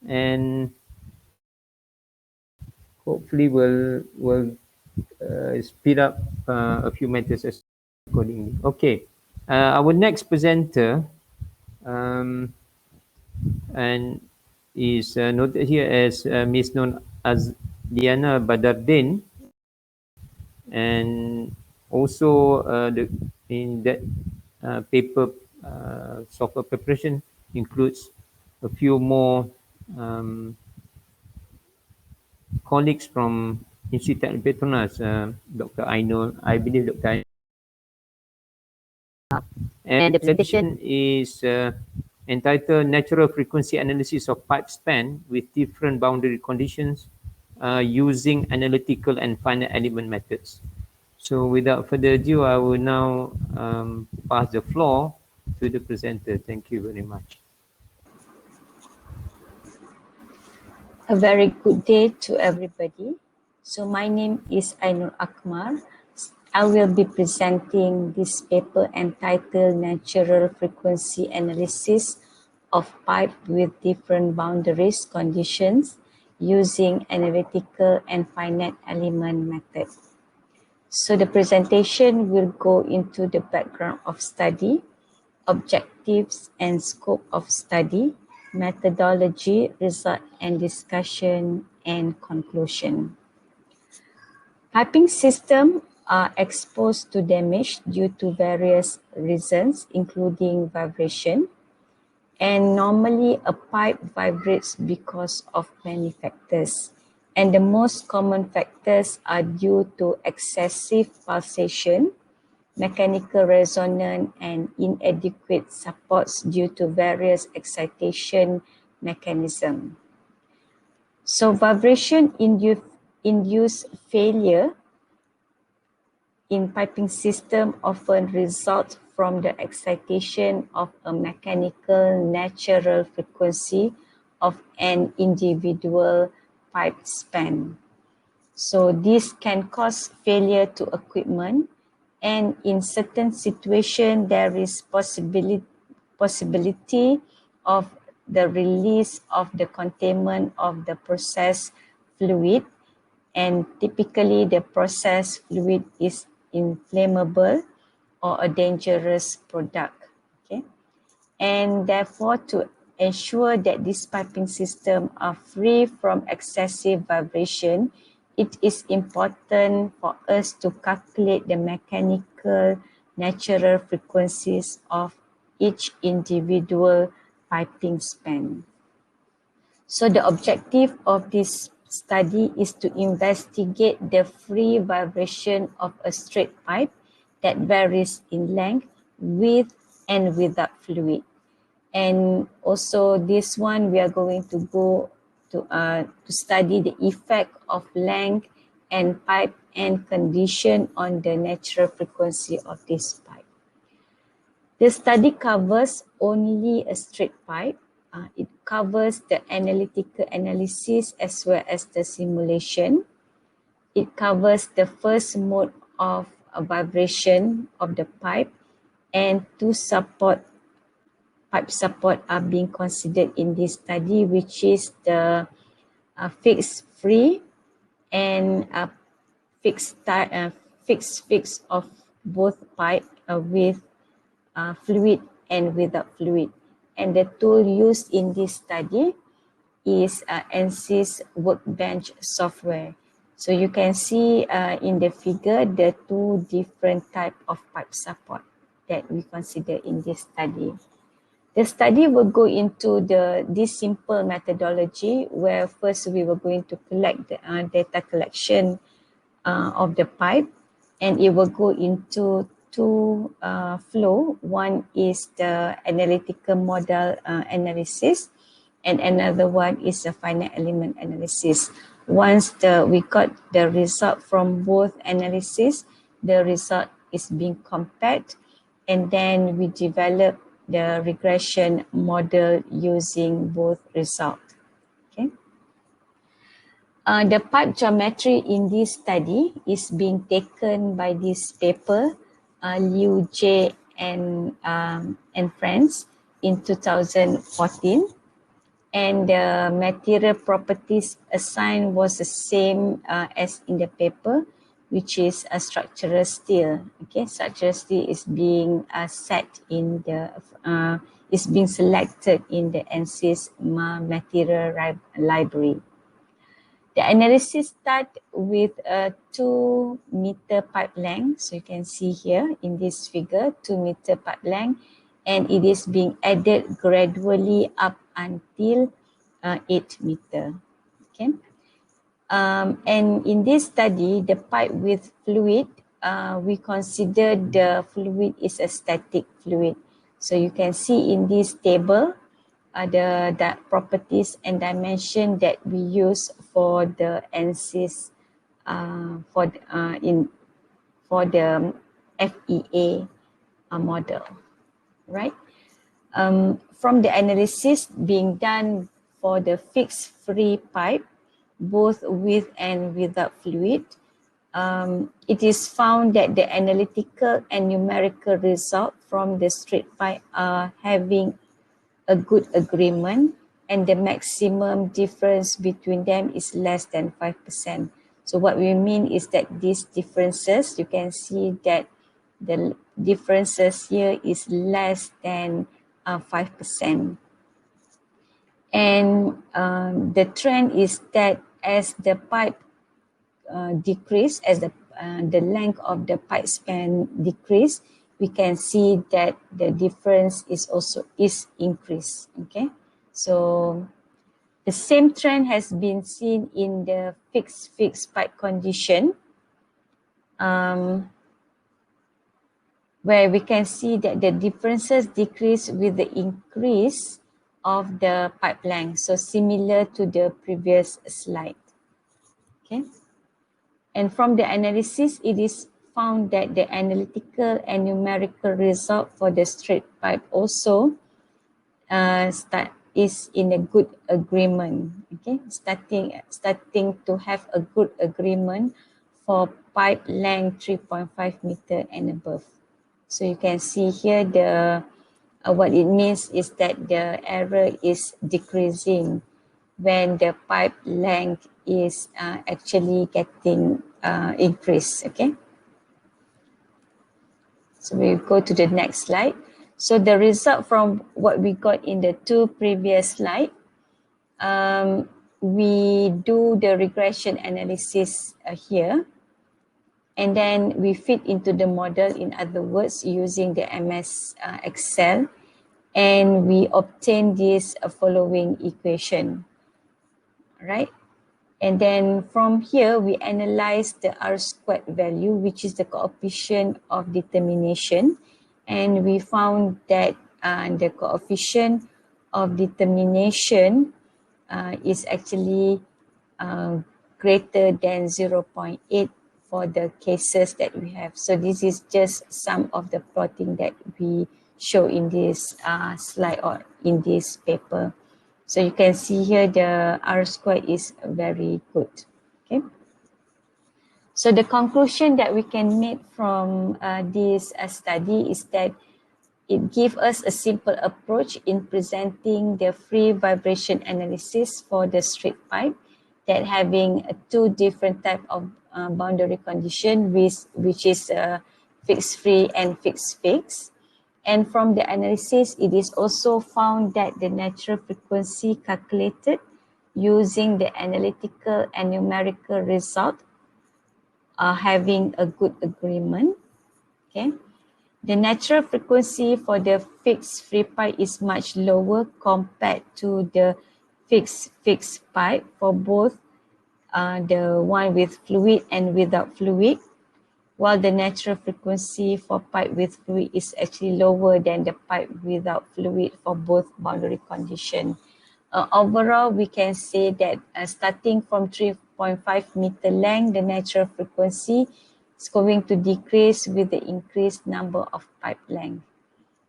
[SPEAKER 1] and hopefully we'll speed up a few matters accordingly. Okay. Our next presenter and is noted here as Miss known as Diana Badardin, and also in that paper software preparation includes a few more colleagues from Institute of Petronas, Dr. Ainul, I believe Dr. Ainul. And the presentation is entitled Natural Frequency Analysis of Pipe Span with Different Boundary Conditions using Analytical and Finite Element Methods. So without further ado, I will now pass the floor to the presenter. Thank you very much.
[SPEAKER 6] A very good day to everybody. So my name is Ainul Akmal, I will be presenting this paper entitled Natural Frequency Analysis of Pipe with Different Boundaries Conditions using Analytical and Finite Element Method. So the presentation will go into the background of study, objectives and scope of study, methodology, result and discussion, and conclusion. Piping systems are exposed to damage due to various reasons, including vibration. And normally a pipe vibrates because of many factors. And the most common factors are due to excessive pulsation, mechanical resonance, and inadequate supports due to various excitation mechanisms. So vibration induced failure in piping system often result from the excitation of a mechanical natural frequency of an individual pipe span. So this can cause failure to equipment, and in certain situations there is possibility of the release of the containment of the process fluid, and typically the process fluid is inflammable or a dangerous product. Okay, and therefore to ensure that these piping systems are free from excessive vibration, it is important for us to calculate the mechanical natural frequencies of each individual piping span. So the objective of this study is to investigate the free vibration of a straight pipe that varies in length, width, and without fluid. And also this one, we are going to go to study the effect of length and pipe end condition on the natural frequency of this pipe. The study covers only a straight pipe. It covers the analytical analysis as well as the simulation. It covers the first mode of vibration of the pipe, and two pipe support are being considered in this study, which is the fixed free and fixed of both pipe with fluid and without fluid. And the tool used in this study is ANSYS Workbench software. So you can see in the figure the two different type of pipe support that we consider in this study. The study will go into this simple methodology, where first we were going to collect the data collection of the pipe, and it will go into two flow. One is the analytical model analysis, and another one is the finite element analysis. Once we got the result from both analysis, the result is being compared, and then we develop the regression model using both results. Okay. The pipe geometry in this study is being taken by this paper, Liu J and friends in 2014. And the material properties assigned was the same as in the paper, which is a structural steel. Okay, structural steel is being is being selected in the ANSYS material library. The analysis starts with a 2 meter pipe length. So you can see here in this figure, 2 meter pipe length, and it is being added gradually up until 8 meter. Okay. And in this study, the pipe with fluid, we consider the fluid is a static fluid. So you can see in this table, the properties and dimension that we use for the ANSYS for the FEA model, right? From the analysis being done for the fixed free pipe, both with and without fluid, it is found that the analytical and numerical result from the straight pipe are having a good agreement, and the maximum difference between them is less than 5%. So what we mean is that these differences, you can see that the differences here is less than 5%. And the trend is that as the pipe decrease, as the length of the pipe span decrease, we can see that the difference is also increased. Okay, so the same trend has been seen in the fixed pipe condition, where we can see that the differences decrease with the increase of the pipe length. So similar to the previous slide. Okay. And from the analysis, it is found that the analytical and numerical result for the straight pipe also is in a good agreement. Okay, starting to have a good agreement for pipe length 3.5 meter and above. So you can see here the what it means is that the error is decreasing when the pipe length is actually getting increased. Okay, so we go to the next slide. So the result from what we got in the two previous slides, we do the regression analysis here, and then we fit into the model, in other words, using the MS Excel, and we obtain this following equation, right? And then from here, we analyze the R squared value, which is the coefficient of determination. And we found that the coefficient of determination is actually greater than 0.8 for the cases that we have. So this is just some of the plotting that we show in this slide or in this paper. So you can see here the R squared is very good. Okay. So the conclusion that we can make from this study is that it gives us a simple approach in presenting the free vibration analysis for the straight pipe, that having two different type of boundary condition, which is fixed free and fixed fixed. And from the analysis, it is also found that the natural frequency calculated using the analytical and numerical result are having a good agreement. Okay. The natural frequency for the fixed free pipe is much lower compared to the fixed pipe for both the one with fluid and without fluid, while the natural frequency for pipe with fluid is actually lower than the pipe without fluid for both boundary condition. Overall, we can say that starting from 3.5 meter length, the natural frequency is going to decrease with the increased number of pipe length.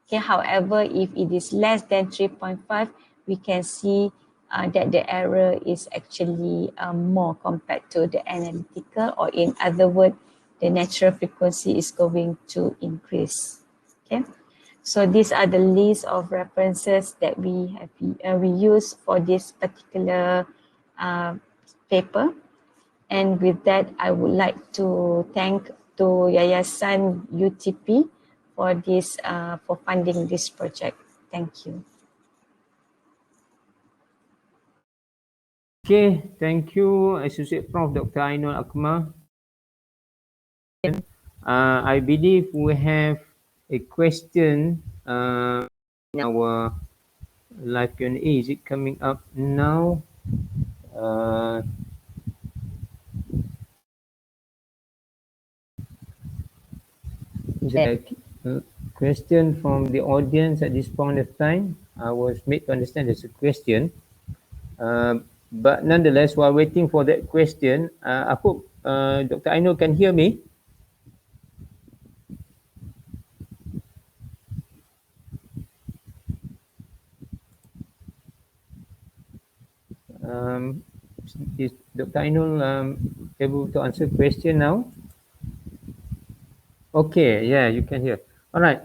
[SPEAKER 6] Okay, however, if it is less than 3.5, we can see that the error is actually more compared to the analytical, or in other words, the natural frequency is going to increase. Okay, so these are the list of references that we have we use for this particular paper. And with that, I would like to thank to Yayasan UTP for this for funding this project. Thank you.
[SPEAKER 1] Okay, thank you, Associate Prof. Dr. Ainul Akmal. I believe we have a question in our live Q&A. Is it coming up now? Is there a question from the audience at this point of time? I was made to understand there's a question. But nonetheless, while waiting for that question, I hope Dr. Ainul can hear me. Is Dr. Ainul able to answer question now? Okay, yeah, you can hear. All right.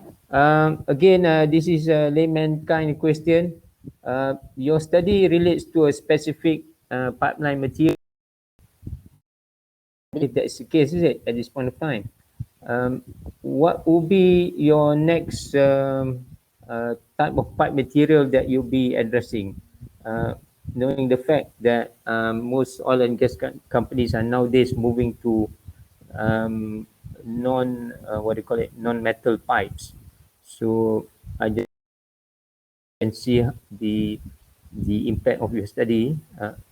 [SPEAKER 1] Again, this is a layman kind of question. Your study relates to a specific pipeline material. If that's the case, is it, at this point of time? What will be your next type of pipe material that you'll be addressing? Knowing the fact that most oil and gas companies are nowadays moving to what do you call it, non-metal pipes. So I just can see the impact of your study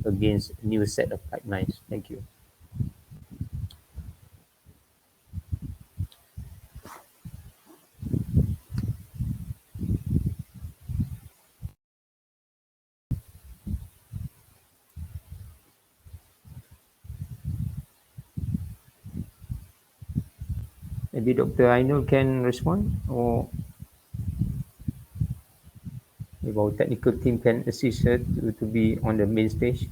[SPEAKER 1] against a new set of pipelines. Thank you. Maybe Dr. Ainul can respond, or if our technical team can assist her to be on the main stage.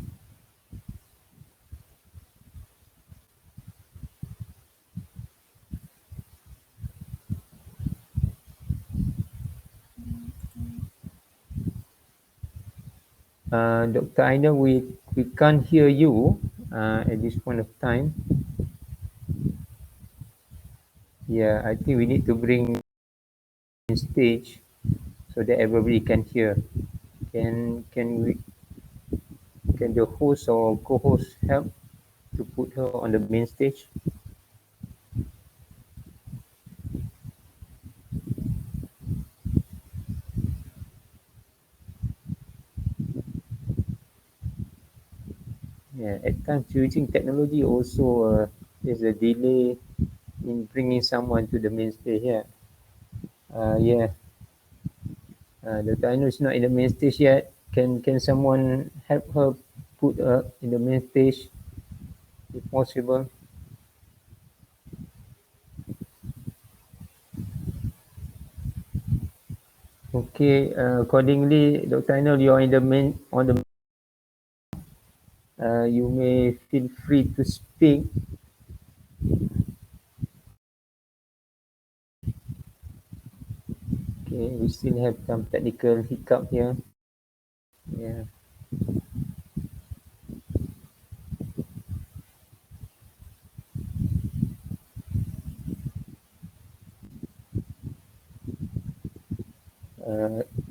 [SPEAKER 1] Dr. Ainul, we can't hear you at this point of time. Yeah, I think we need to bring in stage so that everybody can hear. Can the host or co-host help to put her on the main stage? Yeah, at times using technology also there's a delay in bringing someone to the main stage. Yeah, yeah. Dr. Ainu is not in the main stage yet. Can someone help her put her in the main stage if possible? Okay, accordingly, Dr. Ainul, you are in the main on the. You may feel free to speak. Okay, we still have some technical hiccup here. Yeah.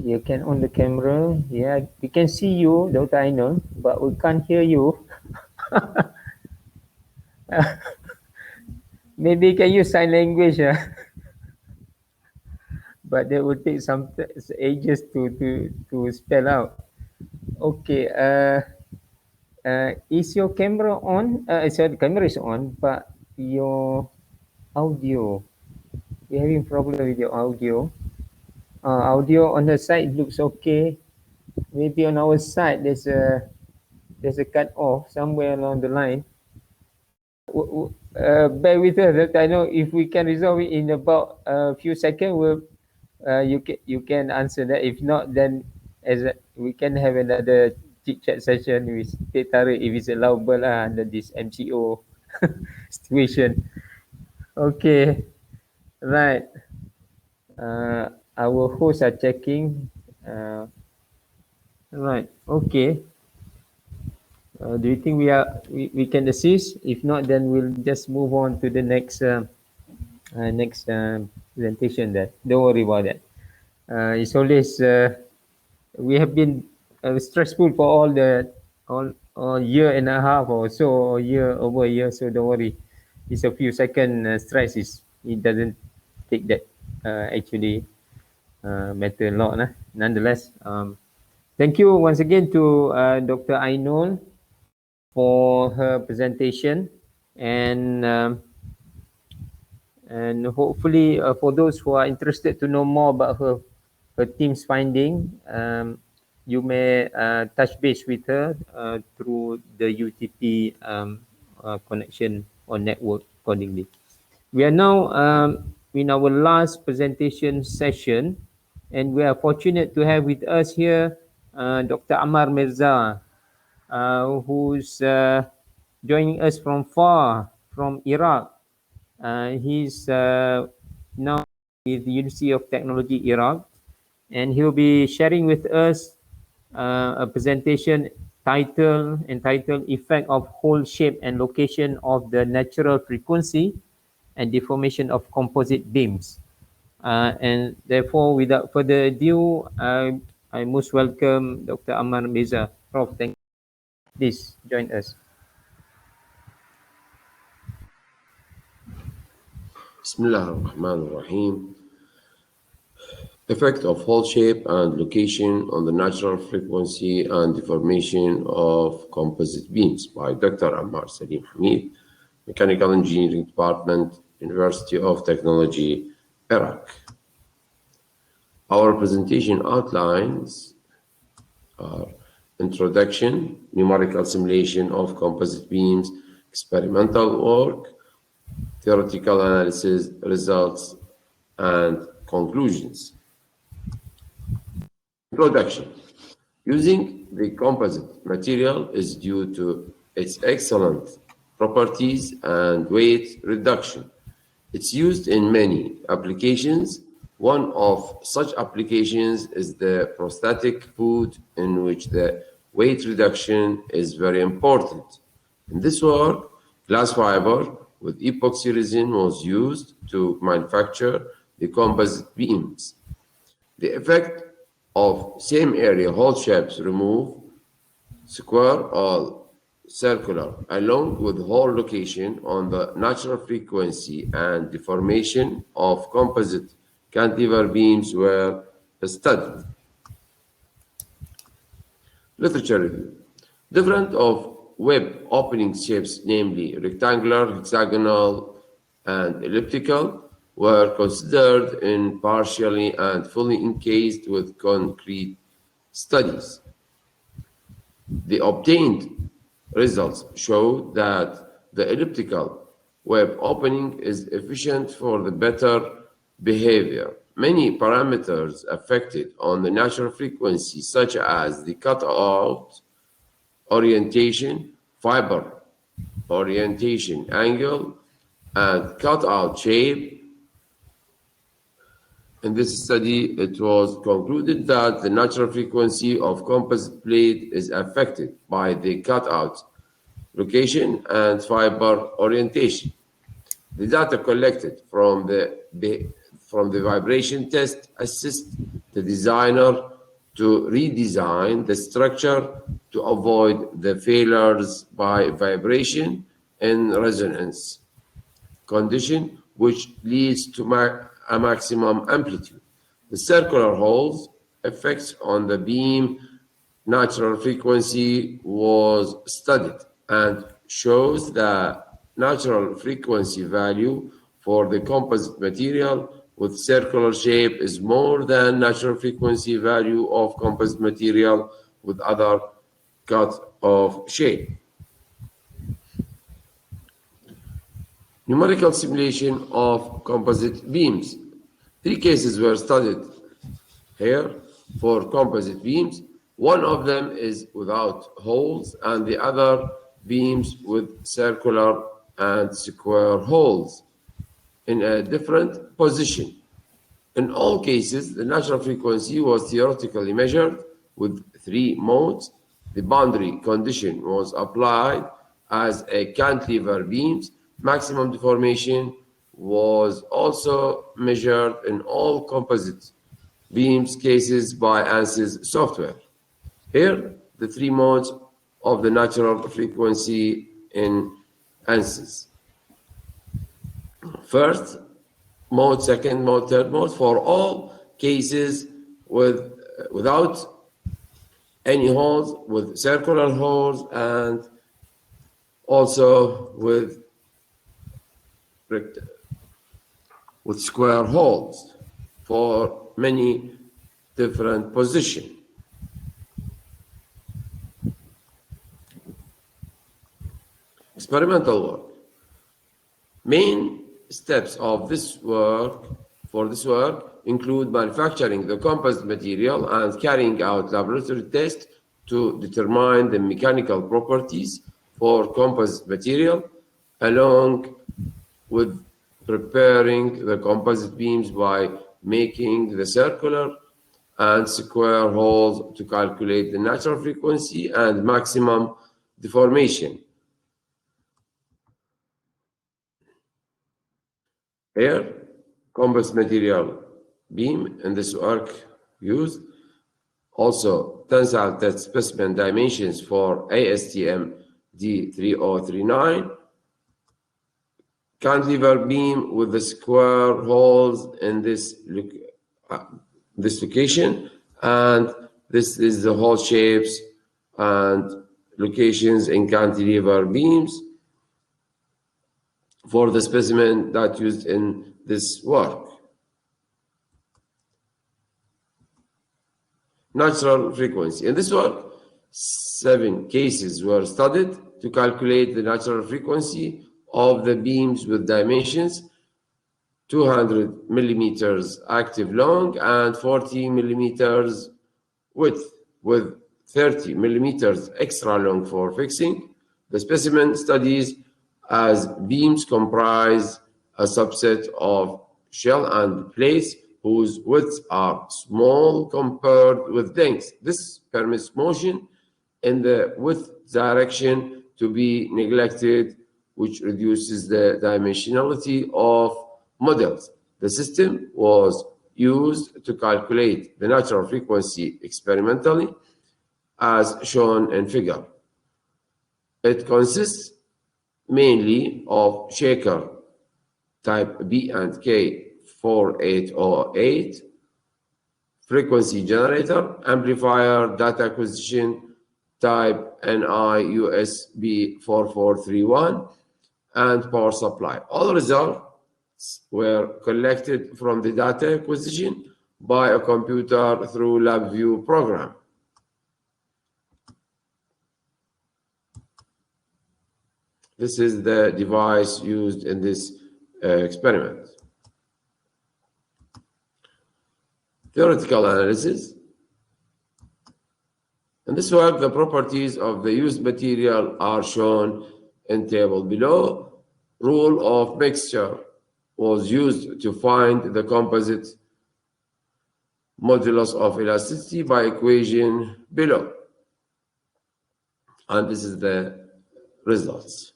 [SPEAKER 1] You can on the camera. Yeah, we can see you, Dr. Ainul, but we can't hear you. Maybe can use sign language, but that would take some ages to spell out. Okay. Is your camera on? Sorry, camera is on, but your audio. We're having problem with your audio. Audio on the side looks okay. Maybe on our side there's a cut off somewhere along the line. Bear with us. That I know if we can resolve it in about a few seconds, you can answer that. If not, then we can have another chit chat session with Teh Tarik if it's allowable under this MCO situation. Okay, right. Our hosts are checking. Right. Okay. Do you think we can assist? If not, then we'll just move on to the next presentation. Then don't worry about that. It's always we have been stressful for all year and a half or so, or year over a year. So don't worry. It's a few second stress. It doesn't take that actually matter a lot. Nonetheless, thank you once again to Dr. Ainul for her presentation, and hopefully for those who are interested to know more about her team's finding, you may touch base with her through the UTP connection or network accordingly. We are now in our last presentation session, and we are fortunate to have with us here Dr. Ammar Mirza, who's joining us from far, from Iraq. He's now with the University of Technology Iraq, and he'll be sharing with us a presentation entitled Effect of Hole Shape and Location of the Natural Frequency and Deformation of Composite Beams. And therefore, without further ado, I most welcome Dr. Ammar Mirza. Prof, thank you. Please join us.
[SPEAKER 7] Bismillah ar-Rahman ar-Rahim. Effect of hole shape and location on the natural frequency and deformation of composite beams by Dr. Ammar Salim Hamid, Mechanical Engineering Department, University of Technology, Iraq. Our presentation outlines are introduction, numerical simulation of composite beams, experimental work, theoretical analysis, results, and conclusions. Introduction. Using the composite material is due to its excellent properties and weight reduction. It's used in many applications. One of such applications is the prosthetic foot, in which the weight reduction is very important. In this work, glass fiber with epoxy resin was used to manufacture the composite beams. The effect of same area hole shapes remove, square or circular, along with hole location on the natural frequency and deformation of composite cantilever beams were studied. Literature review. Different of web opening shapes, namely rectangular, hexagonal, and elliptical, were considered in partially and fully encased with concrete studies. The obtained results show that the elliptical web opening is efficient for the better behavior. Many parameters affected on the natural frequency, such as the cutout orientation, fiber orientation angle, and cutout shape. In this study, it was concluded that the natural frequency of composite plate is affected by the cutout location and fiber orientation. The data collected from the vibration test assist the designer to redesign the structure to avoid the failures by vibration and resonance condition, which leads to a maximum amplitude. The circular holes effects on the beam natural frequency was studied and shows the natural frequency value for the composite material with circular shape is more than natural frequency value of composite material with other cut-off shape. Numerical simulation of composite beams. 3 cases were studied here for composite beams. One of them is without holes, and the other beams with circular and square holes in a different position. In all cases, the natural frequency was theoretically measured with 3 modes. The boundary condition was applied as a cantilever beams. Maximum deformation was also measured in all composite beams cases by ANSYS software. Here, the 3 modes of the natural frequency in ANSYS. First mode, second mode, third mode, for all cases without any holes, with circular holes, and also with square holes for many different positions. Experimental work. Main steps of this work include manufacturing the composite material and carrying out laboratory tests to determine the mechanical properties for composite material, along with preparing the composite beams by making the circular and square holes to calculate the natural frequency and maximum deformation. Here, composite material beam in this work used. Also, tensile test specimen dimensions for ASTM D3039, cantilever beam with the square holes in this location, and this is the hole shapes and locations in cantilever beams for the specimen that used in this work. Natural frequency. In this work, 7 cases were studied to calculate the natural frequency of the beams with dimensions 200 millimeters active long and 40 millimeters width, with 30 millimeters extra long for fixing. The specimen studies as beams comprise a subset of shell and plates whose widths are small compared with lengths. This permits motion in the width direction to be neglected, which reduces the dimensionality of models. The system was used to calculate the natural frequency experimentally, as shown in figure. It consists mainly of shaker type B and K 4808, frequency generator, amplifier, data acquisition type NI USB 4431, and power supply. All results were collected from the data acquisition by a computer through LabVIEW program. This is the device used in this experiment. Theoretical analysis. In this work, the properties of the used material are shown in table below. Rule of mixture was used to find the composite modulus of elasticity by equation below. And this is the results.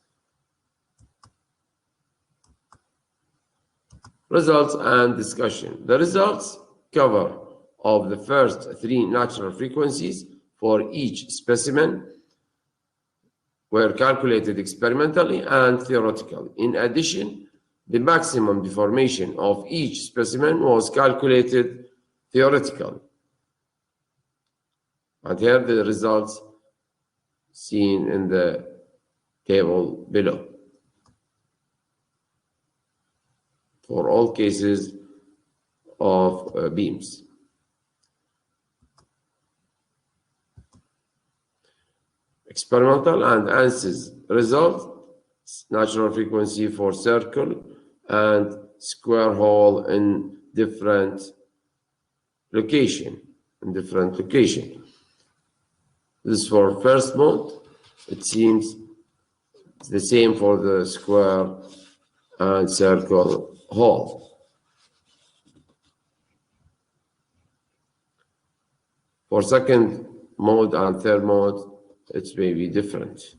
[SPEAKER 7] Results and discussion. The results cover of the first 3 natural frequencies for each specimen were calculated experimentally and theoretically. In addition, the maximum deformation of each specimen was calculated theoretically. And here are the results seen in the table below. For all cases of beams. Experimental and ANSYS result, natural frequency for circle and square hole in different location. This is for first mode. It seems it's the same for the square and circle hole. For second mode and third mode, it may be different.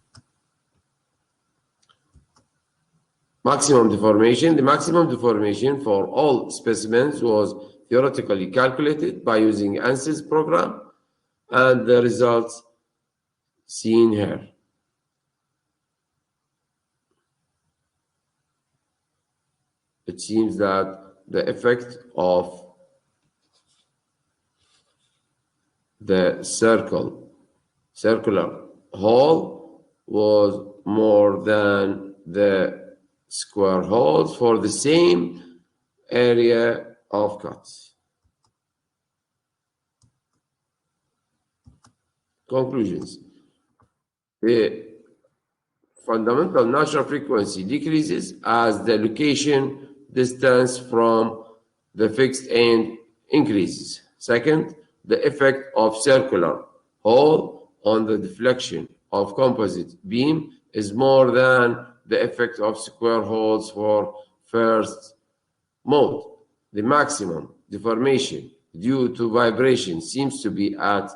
[SPEAKER 7] Maximum deformation. The maximum deformation for all specimens was theoretically calculated by using ANSYS program, and the results seen here. It seems that the effect of the circular hole was more than the square holes for the same area of cuts. Conclusions. The fundamental natural frequency decreases as the location distance from the fixed end increases. Second, the effect of circular hole on the deflection of composite beam is more than the effect of square holes for first mode. The maximum deformation due to vibration seems to be at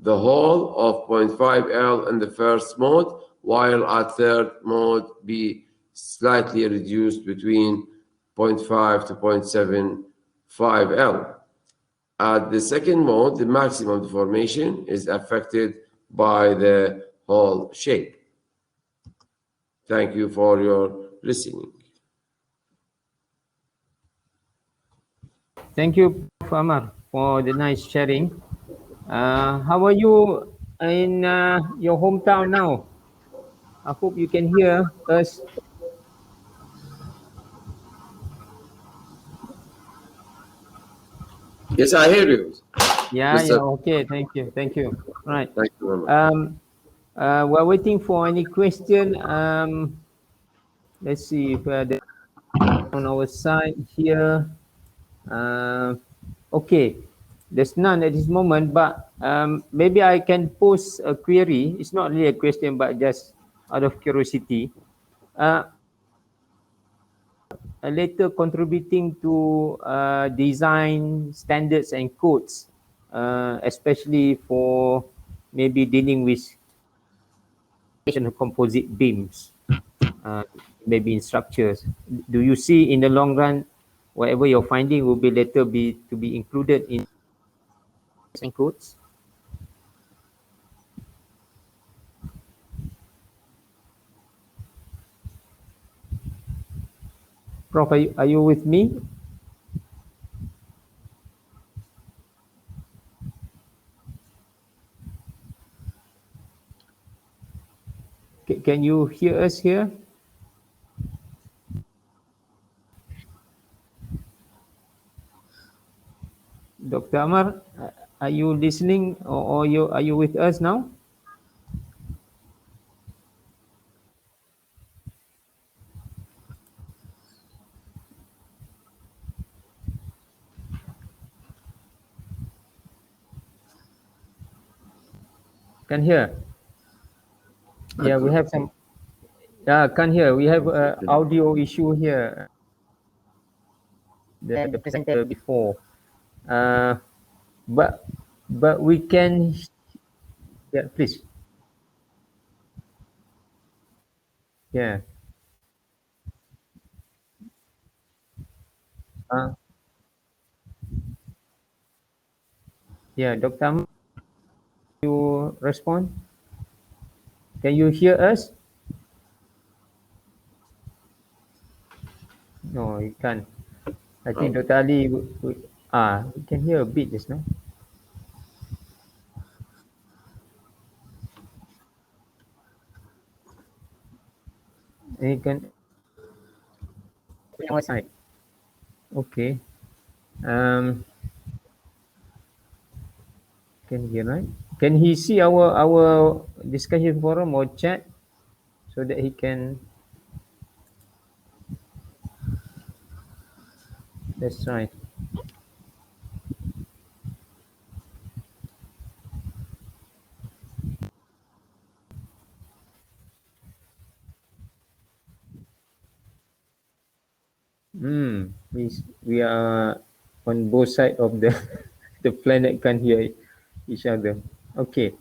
[SPEAKER 7] the hole of 0.5 L in the first mode, while at third mode be slightly reduced between 0.5 to 0.75 L. At the second mode, the maximum deformation is affected by the hole shape. Thank you for your listening.
[SPEAKER 1] Thank you, Prof. Amar, for the nice sharing. How are you in your hometown now? I hope you can hear us.
[SPEAKER 7] Yes, I hear you.
[SPEAKER 1] Yeah,
[SPEAKER 7] Mr.
[SPEAKER 1] okay. Thank you. Right.
[SPEAKER 7] Thank you very much.
[SPEAKER 1] We're waiting for any question. Let's see if on our side here. Okay, there's none at this moment, but maybe I can pose a query. It's not really a question, but just out of curiosity. Later contributing to design standards and codes, especially for maybe dealing with composite beams, maybe in structures. Do you see in the long run, whatever you're finding will be later be to be included in codes? Prof, are you with me? Can you hear us here? Dr. Amar, are you listening, or are you with us now? Can hear. Yeah, we have some. Can't hear. We have audio issue here. The presenter before, but we can. Yeah, please. Yeah. Uh, yeah, Dr. Amar, you respond. Can you hear us? No, you can't. I think Dr. Ali, we can hear a bit just now. And you can on our side. Okay. Can hear, right? Can he see our discussion forum or chat so that he can? That's right. We are on both sides of the the planet, can't hear each other. Okay.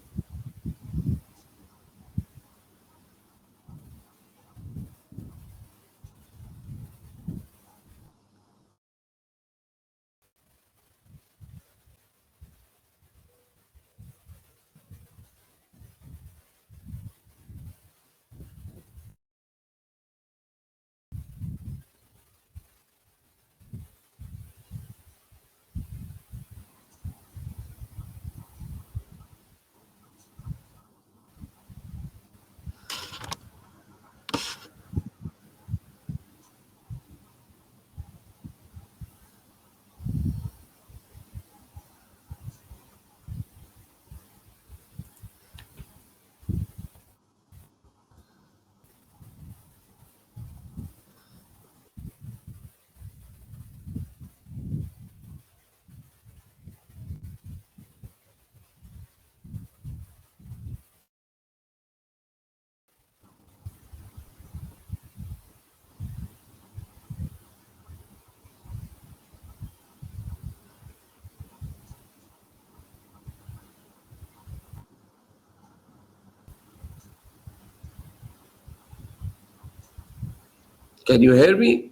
[SPEAKER 7] Can you hear me?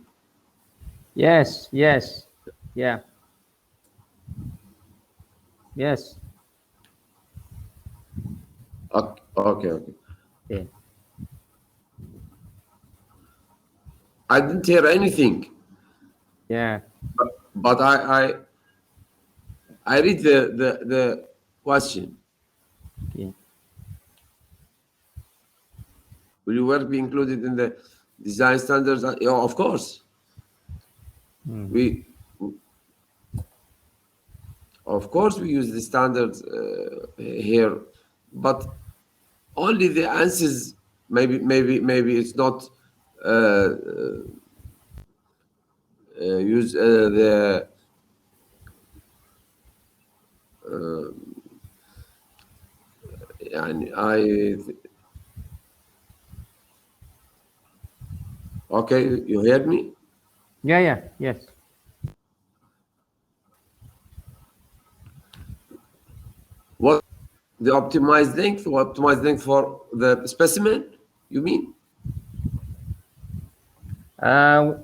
[SPEAKER 1] Yes, yes, yeah, yes.
[SPEAKER 7] Okay, okay, okay.
[SPEAKER 1] Okay.
[SPEAKER 7] I didn't hear anything,
[SPEAKER 1] Yeah.
[SPEAKER 7] but I read the question.
[SPEAKER 1] Okay.
[SPEAKER 7] Will your work be included in the design standards? Yeah, of course.
[SPEAKER 1] Hmm.
[SPEAKER 7] We Of course we use the standards here, but only the answers. Maybe it's not use the يعني okay, you heard me?
[SPEAKER 1] Yeah, yeah, yes.
[SPEAKER 7] What the optimized length or optimized length for the specimen, you mean?
[SPEAKER 1] Uh,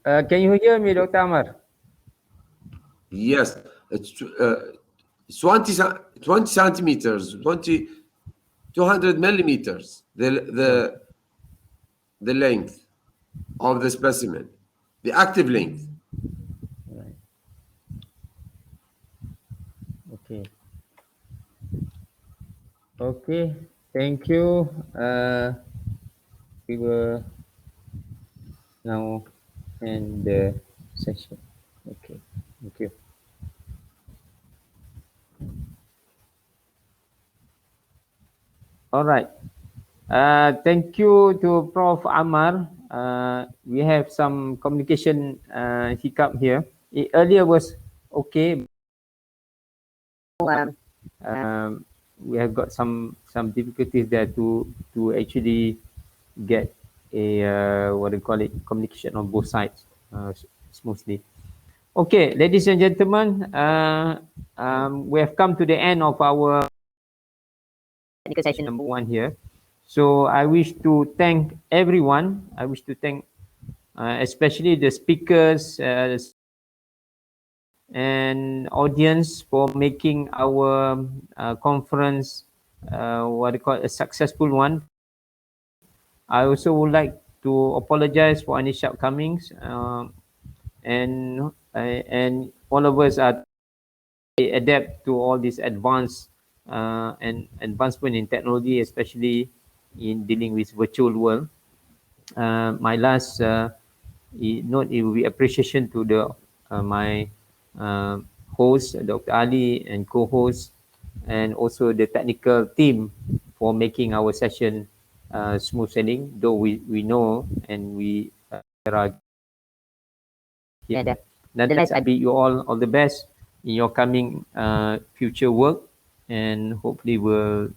[SPEAKER 1] can you hear me, Dr. Amar?
[SPEAKER 7] Yes, it's 20, 20 centimeters, 200 millimeters,
[SPEAKER 1] Oh,
[SPEAKER 7] the length of the specimen, the active length.
[SPEAKER 1] right. Okay. Okay. Thank you. We will now end the session. Okay. Thank you. All right. Thank you to Prof. Amar. We have some communication hiccup here. Earlier was okay. We have got some difficulties there to actually get a what do you call it, communication on both sides smoothly. Okay, ladies and gentlemen, we have come to the end of our technical session number 1 here. So I wish to thank everyone. I wish to thank especially the speakers and audience for making our conference what do you call it, a successful one. I also would like to apologize for any shortcomings, and all of us are adapt to all these advanced and advancement in technology, especially in dealing with virtual world. My last note, it will be appreciation to the my uh, host, Dr. Ali, and co-host, and also the technical team for making our session smooth sailing. Though we know and we there are here and there. Nonetheless, I bid you all the best in your coming future work, and hopefully we'll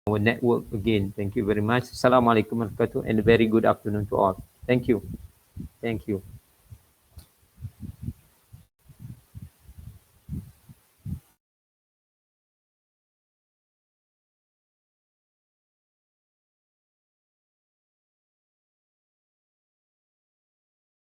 [SPEAKER 1] our network again. Thank you very much. Assalamualaikum warahmatullahi wabarakatuh, and a very good afternoon to all. Thank you. Thank you.